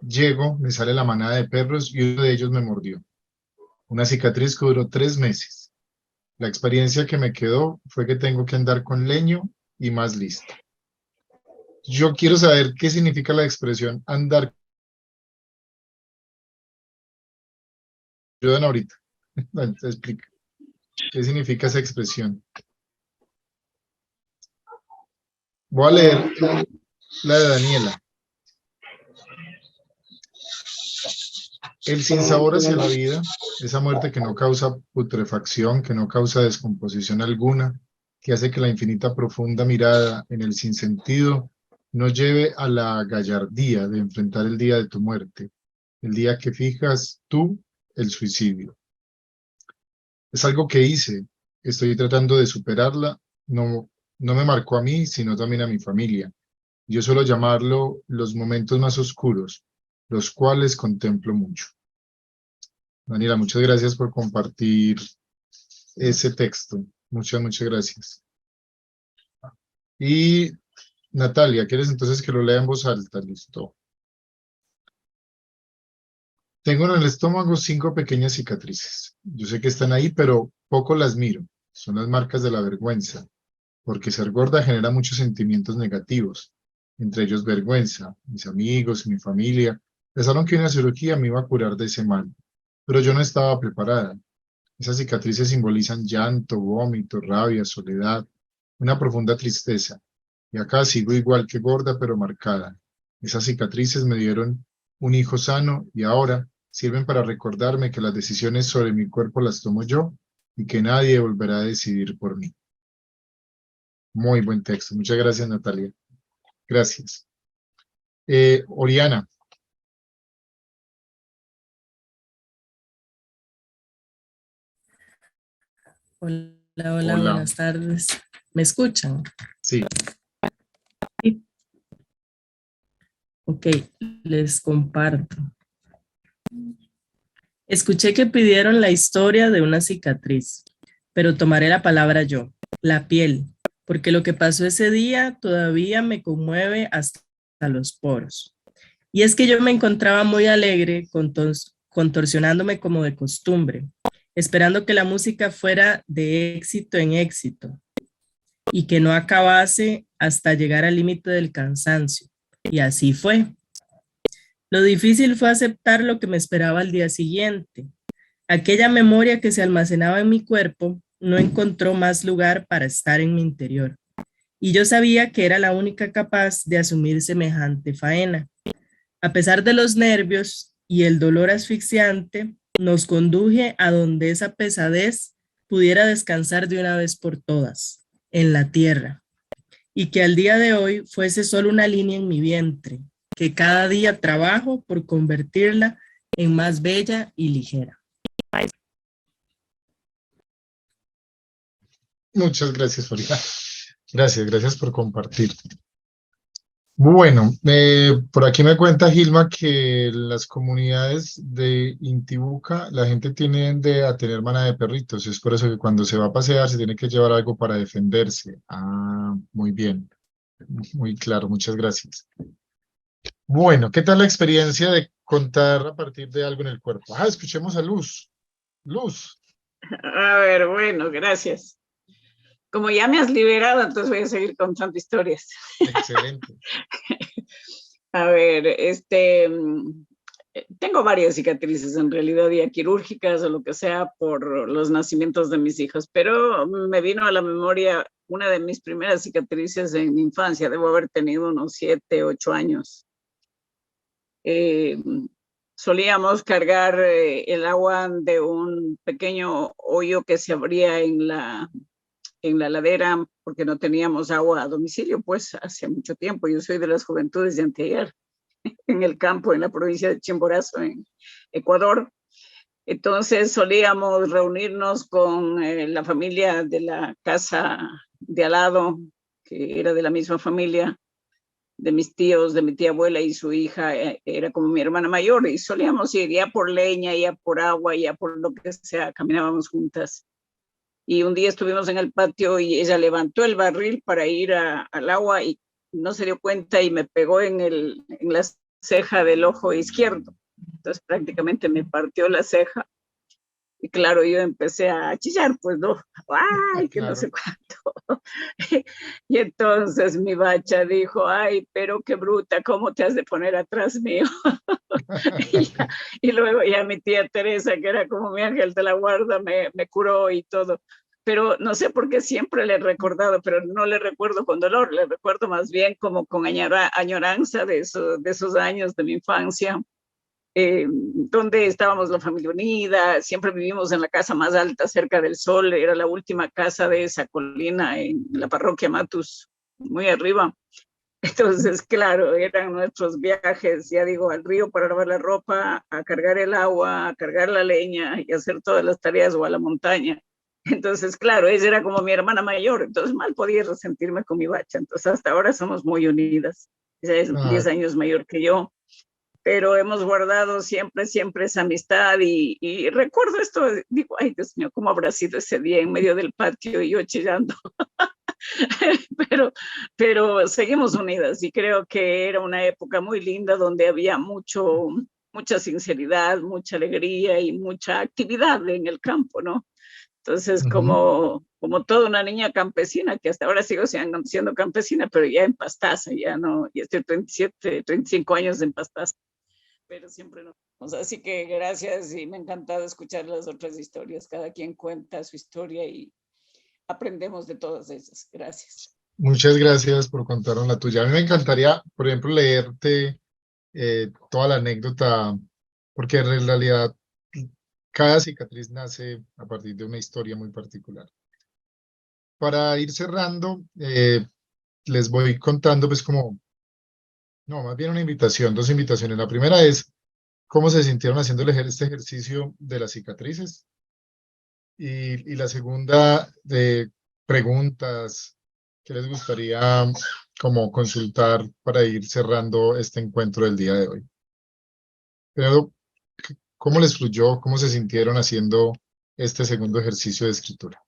llego, me sale la manada de perros y uno de ellos me mordió. Una cicatriz que duró 3 meses. La experiencia que me quedó fue que tengo que andar con leño y más listo. Yo quiero saber qué significa la expresión andar. Ayudan ahorita. Te explico. ¿Qué significa esa expresión? Voy a leer la de Daniela. El sinsabor hacia la vida, esa muerte que no causa putrefacción, que no causa descomposición alguna, que hace que la infinita profunda mirada en el sinsentido nos lleve a la gallardía de enfrentar el día de tu muerte, el día que fijas tú el suicidio. Es algo que hice, estoy tratando de superarla, no me marcó a mí, sino también a mi familia. Yo suelo llamarlo los momentos más oscuros, los cuales contemplo mucho. Daniela, muchas gracias por compartir ese texto. Muchas gracias. Y Natalia, ¿quieres entonces que lo lea en voz alta? Listo. Tengo en el estómago 5 pequeñas cicatrices. Yo sé que están ahí, pero poco las miro. Son las marcas de la vergüenza, porque ser gorda genera muchos sentimientos negativos, entre ellos vergüenza. Mis amigos y mi familia pensaron que una cirugía me iba a curar de ese mal, pero yo no estaba preparada. Esas cicatrices simbolizan llanto, vómito, rabia, soledad, una profunda tristeza. Y acá sigo igual que gorda pero marcada. Esas cicatrices me dieron un hijo sano y ahora sirven para recordarme que las decisiones sobre mi cuerpo las tomo yo y que nadie volverá a decidir por mí. Muy buen texto. Muchas gracias, Natalia. Gracias. Oriana. Hola, hola, buenas tardes. ¿Me escuchan? Sí. Sí. Ok, les comparto. Escuché que pidieron la historia de una cicatriz, pero tomaré la palabra yo, la piel, porque lo que pasó ese día todavía me conmueve hasta los poros. Y es que yo me encontraba muy alegre, contorsionándome como de costumbre, esperando que la música fuera de éxito en éxito y que no acabase hasta llegar al límite del cansancio. Y así fue. Lo difícil fue aceptar lo que me esperaba al día siguiente. Aquella memoria que se almacenaba en mi cuerpo no encontró más lugar para estar en mi interior. Y yo sabía que era la única capaz de asumir semejante faena. A pesar de los nervios y el dolor asfixiante, nos conduje a donde esa pesadez pudiera descansar de una vez por todas, en la tierra, y que al día de hoy fuese solo una línea en mi vientre, que cada día trabajo por convertirla en más bella y ligera. Muchas gracias, Oriana. Gracias por compartir. Bueno, por aquí me cuenta Gilma que las comunidades de Intibucá, la gente tiende a tener manada de perritos. Es por eso que cuando se va a pasear se tiene que llevar algo para defenderse. Ah, muy bien. Muy claro, muchas gracias. Bueno, ¿qué tal la experiencia de contar a partir de algo en el cuerpo? Ah, escuchemos a Luz. Luz. A ver, bueno, gracias. Como ya me has liberado, entonces voy a seguir contando historias. Excelente. A ver, tengo varias cicatrices en realidad, ya quirúrgicas o lo que sea, por los nacimientos de mis hijos, pero me vino a la memoria una de mis primeras cicatrices en mi infancia. Debo haber tenido unos 7, 8 años. Solíamos cargar el agua de un pequeño hoyo que se abría en la ladera, porque no teníamos agua a domicilio, pues hace mucho tiempo. Yo soy de las juventudes de anteayer, en el campo, en la provincia de Chimborazo, en Ecuador. Entonces solíamos reunirnos con la familia de la casa de al lado, que era de la misma familia, de mis tíos, de mi tía abuela y su hija, era como mi hermana mayor, y solíamos ir ya por leña, ya por agua, ya por lo que sea, caminábamos juntas. Y un día estuvimos en el patio y ella levantó el barril para ir al agua y no se dio cuenta y me pegó en la ceja del ojo izquierdo. Entonces prácticamente me partió la ceja. Y claro, yo empecé a chillar, pues no, ay, que no sé cuánto. Y entonces mi bacha dijo, ay, pero qué bruta, ¿cómo te has de poner atrás mío? y luego ya mi tía Teresa, que era como mi ángel de la guarda, me curó y todo. Pero no sé por qué siempre le he recordado, pero no le recuerdo con dolor, le recuerdo más bien como con añoranza de esos años de mi infancia, donde estábamos la familia unida, siempre vivimos en la casa más alta, cerca del sol, era la última casa de esa colina en la parroquia Matus, muy arriba. Entonces, claro, eran nuestros viajes, ya digo, al río para lavar la ropa, a cargar el agua, a cargar la leña y hacer todas las tareas, o a la montaña. Entonces, claro, ella era como mi hermana mayor, entonces mal podía resentirme con mi bacha. Entonces, hasta ahora somos muy unidas. Ella es 10 años mayor que yo, pero hemos guardado siempre esa amistad y recuerdo esto, digo, ay Dios mío, ¿cómo habrá sido ese día en medio del patio y yo chillando? pero seguimos unidas y creo que era una época muy linda donde había mucha sinceridad, mucha alegría y mucha actividad en el campo, ¿no? Entonces, como toda una niña campesina, que hasta ahora sigo siendo campesina, pero ya en Pastaza, ya no, ya estoy 35 años en Pastaza. pero siempre nos vemos. Así que gracias y me ha encantado escuchar las otras historias. Cada quien cuenta su historia y aprendemos de todas esas. Gracias. Muchas gracias por contarnos la tuya. A mí me encantaría, por ejemplo, leerte toda la anécdota, porque en realidad cada cicatriz nace a partir de una historia muy particular. Para ir cerrando, les voy contando pues como, no, más bien una invitación, dos invitaciones. La primera es cómo se sintieron haciendo este ejercicio de las cicatrices. Y la segunda, de preguntas que les gustaría como consultar para ir cerrando este encuentro del día de hoy. Pero, ¿cómo les fluyó? ¿Cómo se sintieron haciendo este segundo ejercicio de escritura?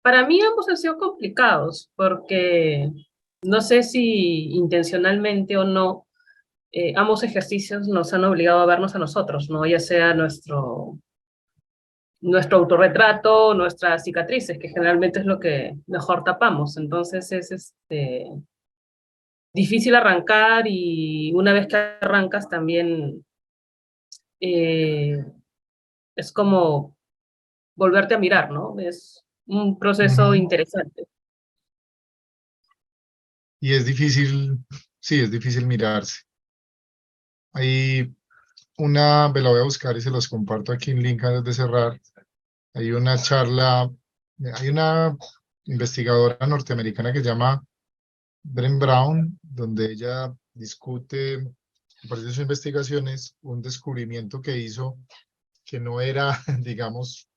Para mí ambos han sido complicados porque no sé si intencionalmente o no, ambos ejercicios nos han obligado a vernos a nosotros, ¿no? Ya sea nuestro autorretrato, nuestras cicatrices, que generalmente es lo que mejor tapamos. Entonces es difícil arrancar y una vez que arrancas también es como volverte a mirar, ¿no? Es un proceso interesante. Y es difícil, sí, es difícil mirarse. Hay me la voy a buscar y se los comparto aquí en link antes de cerrar. Hay una charla, hay una investigadora norteamericana que se llama Brené Brown, donde ella discute, a partir de sus investigaciones, un descubrimiento que hizo que no era, digamos,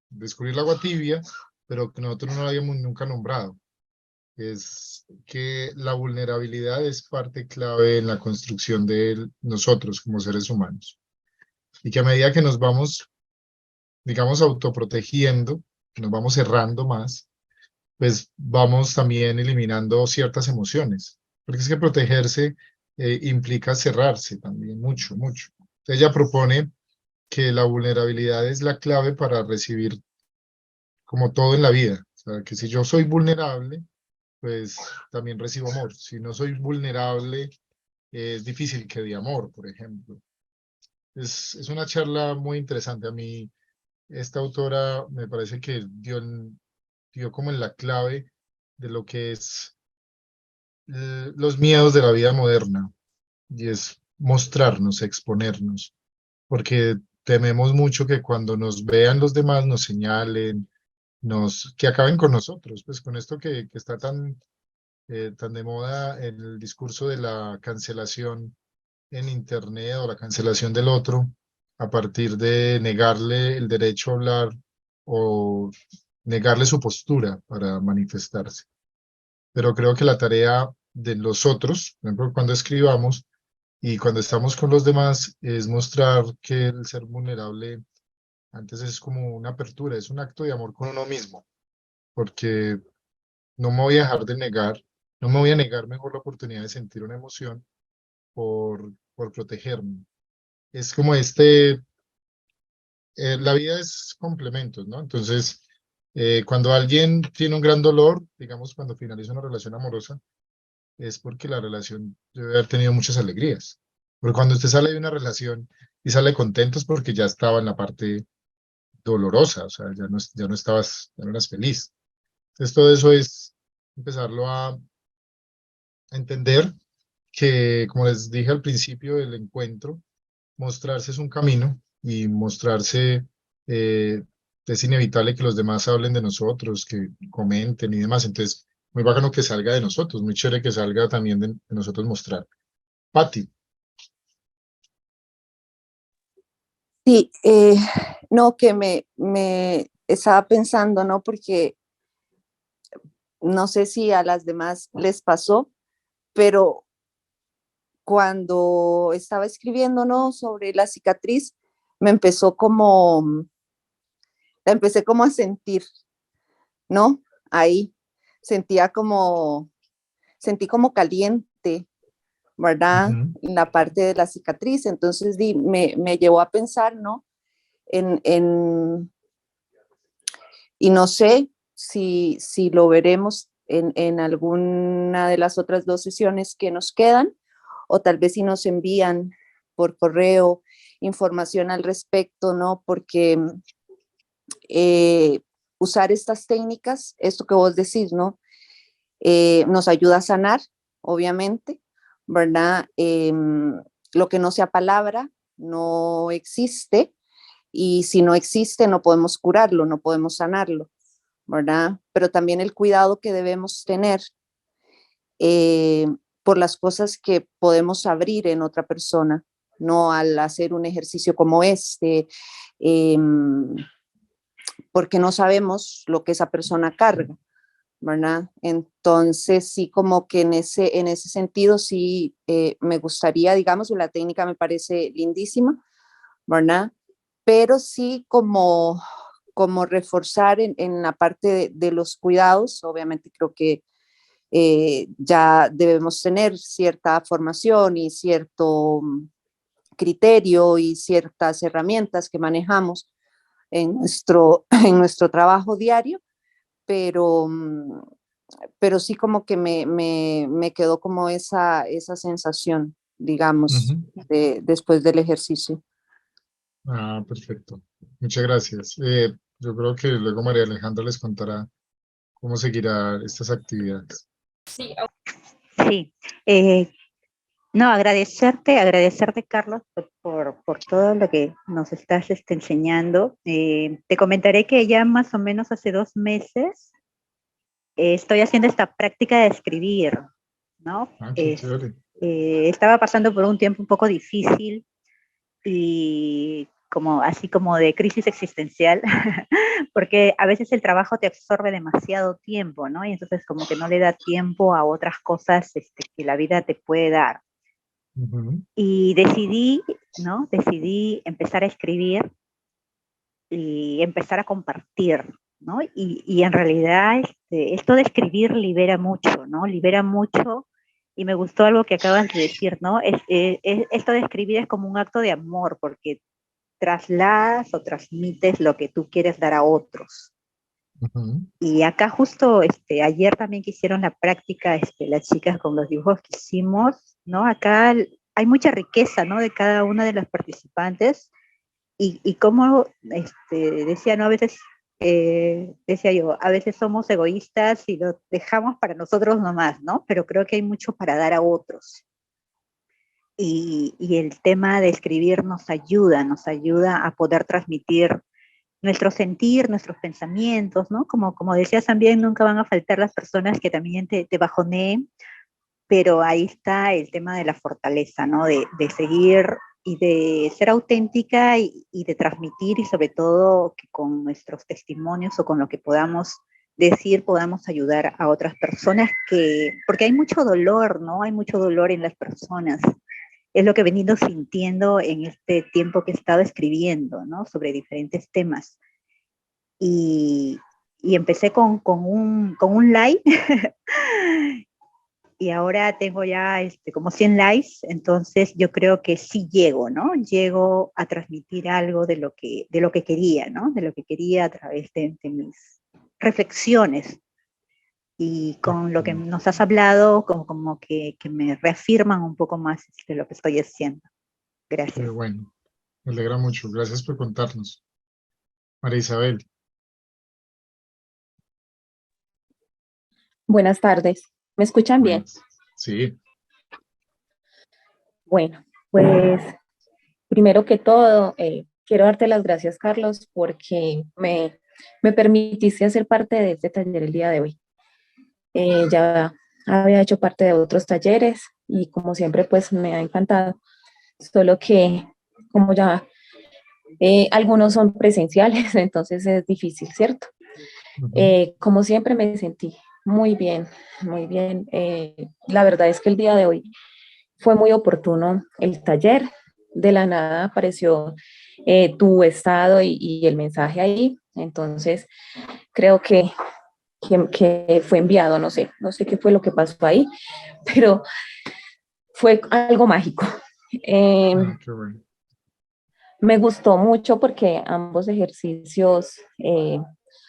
descubrir el agua tibia, pero que nosotros no lo habíamos nunca nombrado. Es que la vulnerabilidad es parte clave en la construcción de nosotros como seres humanos. Y que a medida que nos vamos, digamos, autoprotegiendo, que nos vamos cerrando más, pues vamos también eliminando ciertas emociones. Porque es que protegerse implica cerrarse también, mucho, mucho. Ella propone que la vulnerabilidad es la clave para recibir como todo en la vida. O sea, que si yo soy vulnerable, pues también recibo amor. Si no soy vulnerable, es difícil que dé amor, por ejemplo. Es una charla muy interesante. A mí, esta autora me parece que dio como en la clave de lo que es los miedos de la vida moderna, y es mostrarnos, exponernos, porque tememos mucho que cuando nos vean los demás nos señalen, que acaben con nosotros, pues con esto que está tan de moda el discurso de la cancelación en Internet o la cancelación del otro a partir de negarle el derecho a hablar o negarle su postura para manifestarse. Pero creo que la tarea de los otros, por ejemplo, cuando escribamos y cuando estamos con los demás, es mostrar que el ser vulnerable antes es como una apertura, es un acto de amor con uno mismo, porque no me voy a dejar de negar, no me voy a negar mejor la oportunidad de sentir una emoción por protegerme. Es como la vida es complementos, ¿no? Entonces, cuando alguien tiene un gran dolor, digamos cuando finaliza una relación amorosa, es porque la relación debe haber tenido muchas alegrías. Pero cuando usted sale de una relación y sale contento es porque ya estaba en la parte dolorosa, o sea, ya no eras feliz. Entonces, todo eso es empezarlo a entender que, como les dije al principio del encuentro, mostrarse es un camino y mostrarse es inevitable que los demás hablen de nosotros, que comenten y demás. Entonces, muy bacano que salga de nosotros, muy chévere que salga también de nosotros mostrar. Patti. Sí, no, que me estaba pensando, ¿no? Porque no sé si a las demás les pasó, pero cuando estaba escribiendo, ¿no? Sobre la cicatriz, la empecé como a sentir, ¿no? Ahí sentí como caliente, ¿verdad? En la parte de la cicatriz. Entonces me llevó a pensar, ¿no? Y no sé, si lo veremos en alguna de las otras 2 sesiones que nos quedan, o tal vez si nos envían por correo información al respecto, ¿no? Porque usar estas técnicas, esto que vos decís, ¿no? Nos ayuda a sanar, obviamente, ¿verdad? Lo que no sea palabra no existe, y si no existe no podemos curarlo, no podemos sanarlo, ¿verdad? Pero también el cuidado que debemos tener por las cosas que podemos abrir en otra persona, no al hacer un ejercicio como este, porque no sabemos lo que esa persona carga, ¿verdad? Entonces, sí, como que en ese sentido, sí, me gustaría, digamos, la técnica me parece lindísima, ¿verdad? Pero sí como reforzar en la parte de los cuidados. Obviamente creo que ya debemos tener cierta formación y cierto criterio y ciertas herramientas que manejamos en nuestro trabajo diario, pero sí como que me quedó como esa sensación, digamos, después del ejercicio. Ah, perfecto. Muchas gracias. Yo creo que luego María Alejandra les contará cómo seguirá estas actividades. Sí, Sí, no, agradecerte, Carlos, por todo lo que nos estás enseñando. Te comentaré que ya más o menos hace 2 meses estoy haciendo esta práctica de escribir, ¿no? Ah, qué chévere. Estaba pasando por un tiempo un poco difícil y así como de crisis existencial, porque a veces el trabajo te absorbe demasiado tiempo, ¿no? Y entonces como que no le da tiempo a otras cosas que la vida te puede dar. Y decidí, ¿no? Decidí empezar a escribir y empezar a compartir, ¿no? Y en realidad esto de escribir libera mucho, ¿no? Libera mucho, y me gustó algo que acabas de decir, ¿no? Esto de escribir es como un acto de amor, porque trasladas o transmites lo que tú quieres dar a otros. Y acá justo ayer también que hicieron la práctica las chicas con los dibujos que hicimos, ¿no? Acá hay mucha riqueza, ¿no? De cada una de las participantes, y como decía, ¿no? A veces, decía yo, a veces somos egoístas y lo dejamos para nosotros nomás, ¿no? Pero creo que hay mucho para dar a otros. Y el tema de escribir nos ayuda a poder transmitir nuestro sentir, nuestros pensamientos, ¿no? Como decías también, nunca van a faltar las personas que también te bajoneen, pero ahí está el tema de la fortaleza, ¿no? De seguir y de ser auténtica y de transmitir, y sobre todo que con nuestros testimonios o con lo que podamos decir, podamos ayudar a otras personas, porque hay mucho dolor, ¿no? Hay mucho dolor en las personas. Es lo que he venido sintiendo en este tiempo que he estado escribiendo, ¿no? Sobre diferentes temas. Y empecé con un live y ahora tengo ya como 100 likes, entonces yo creo que sí llego, ¿no? Llego a transmitir algo de lo que quería, ¿no? De lo que quería a través de mis reflexiones. Y con lo que nos has hablado, como que me reafirman un poco más de lo que estoy haciendo. Gracias. Qué bueno, me alegra mucho. Gracias por contarnos. María Isabel. Buenas tardes. ¿Me escuchan bien? Sí. Bueno, pues primero que todo, quiero darte las gracias, Carlos, porque me permitiste hacer parte de este taller el día de hoy. Ya había hecho parte de otros talleres y como siempre, pues me ha encantado. Solo que como ya algunos son presenciales, entonces es difícil, ¿cierto? Como siempre me sentí muy bien, muy bien. La verdad es que el día de hoy fue muy oportuno el taller. De la nada apareció tu estado y el mensaje ahí. Entonces, creo que fue enviado, no sé qué fue lo que pasó ahí, pero fue algo mágico. Qué bueno. Me gustó mucho porque ambos ejercicios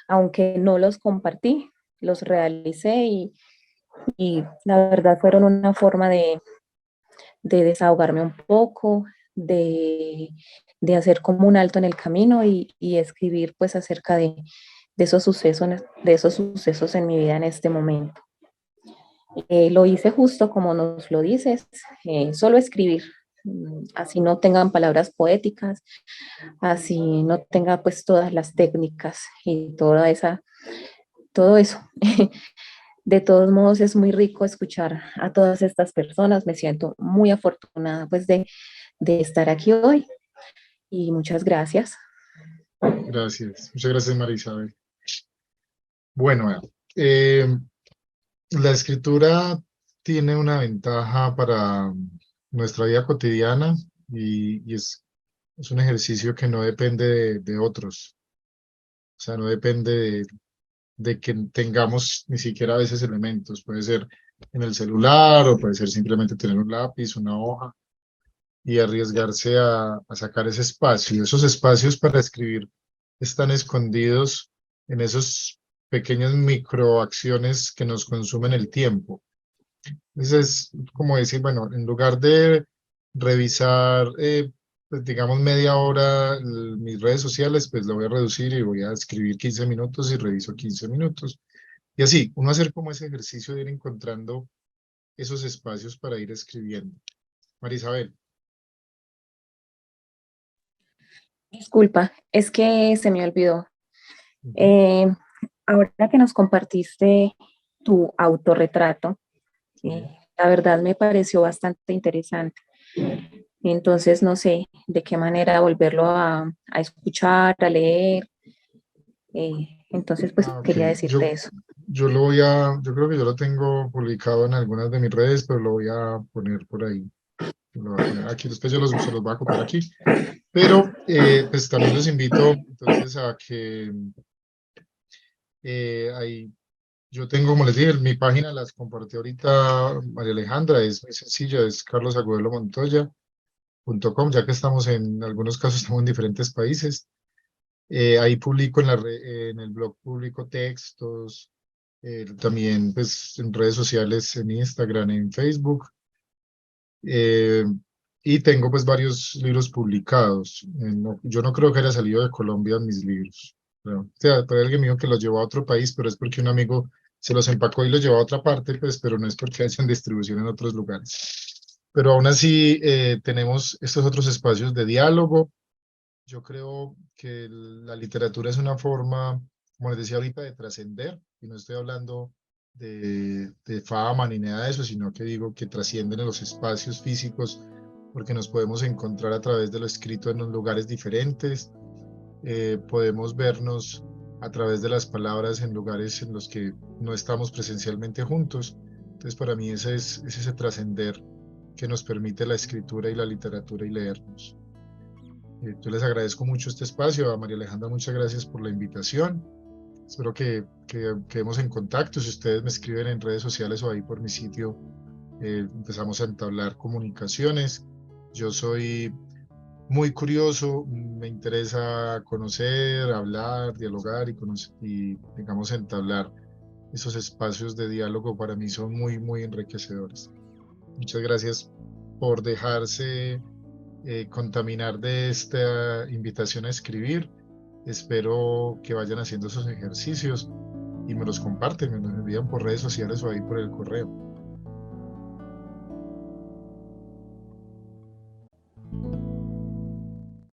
aunque no los compartí, los realicé y la verdad fueron una forma de desahogarme un poco, de hacer como un alto en el camino y escribir pues acerca de esos sucesos en mi vida en este momento. Lo hice justo como nos lo dices, solo escribir, así no tengan palabras poéticas, así no tenga pues todas las técnicas y todo eso. De todos modos es muy rico escuchar a todas estas personas, me siento muy afortunada pues de estar aquí hoy y muchas gracias. Gracias, muchas gracias María Isabel. Bueno, la escritura tiene una ventaja para nuestra vida cotidiana y es un ejercicio que no depende de otros. O sea, no depende de que tengamos ni siquiera a veces elementos. Puede ser en el celular o puede ser simplemente tener un lápiz, una hoja y arriesgarse a sacar ese espacio. Esos espacios para escribir están escondidos en esos pequeñas microacciones que nos consumen el tiempo. Entonces es como decir, bueno, en lugar de revisar, pues, digamos, media hora mis redes sociales, pues lo voy a reducir y voy a escribir 15 minutos y reviso 15 minutos. Y así, uno hacer como ese ejercicio de ir encontrando esos espacios para ir escribiendo. María Isabel. Disculpa, es que se me olvidó. Ahora que nos compartiste tu autorretrato, la verdad me pareció bastante interesante. Entonces no sé de qué manera volverlo a escuchar, a leer. Entonces pues quería decirte eso. Yo creo que yo lo tengo publicado en algunas de mis redes, pero lo voy a poner por ahí. Lo voy a poner aquí, después se los voy a copiar aquí. Pero pues también los invito entonces a que ahí yo tengo, como les dije, mi página las compartí ahorita María Alejandra, es muy sencilla, es carlosaguelomontoya.com, ya que estamos en algunos casos estamos en diferentes países. Ahí publico en el blog publico textos, también pues en redes sociales, en Instagram, en Facebook. Y tengo pues varios libros publicados. Yo no creo que haya salido de Colombia mis libros. O sea, por alguien mío que los llevó a otro país, pero es porque un amigo se los empacó y los llevó a otra parte, pues, pero no es porque hayan distribución en otros lugares. Pero aún así tenemos estos otros espacios de diálogo. Yo creo que la literatura es una forma, como les decía ahorita, de trascender, y no estoy hablando de fama ni nada de eso, sino que digo que trascienden en los espacios físicos, porque nos podemos encontrar a través de lo escrito en los lugares diferentes, podemos vernos a través de las palabras en lugares en los que no estamos presencialmente juntos. Entonces para mí ese es ese trascender que nos permite la escritura y la literatura y leernos. Yo les agradezco mucho este espacio. A María Alejandra, muchas gracias por la invitación. Espero que quedemos en contacto. Si ustedes me escriben en redes sociales o ahí por mi sitio, empezamos a entablar comunicaciones. Yo soy muy curioso, me interesa conocer, hablar, dialogar y digamos, entablar esos espacios de diálogo. Para mí son muy, muy enriquecedores. Muchas gracias por dejarse contaminar de esta invitación a escribir. Espero que vayan haciendo esos ejercicios y me los comparten, me los envían por redes sociales o ahí por el correo.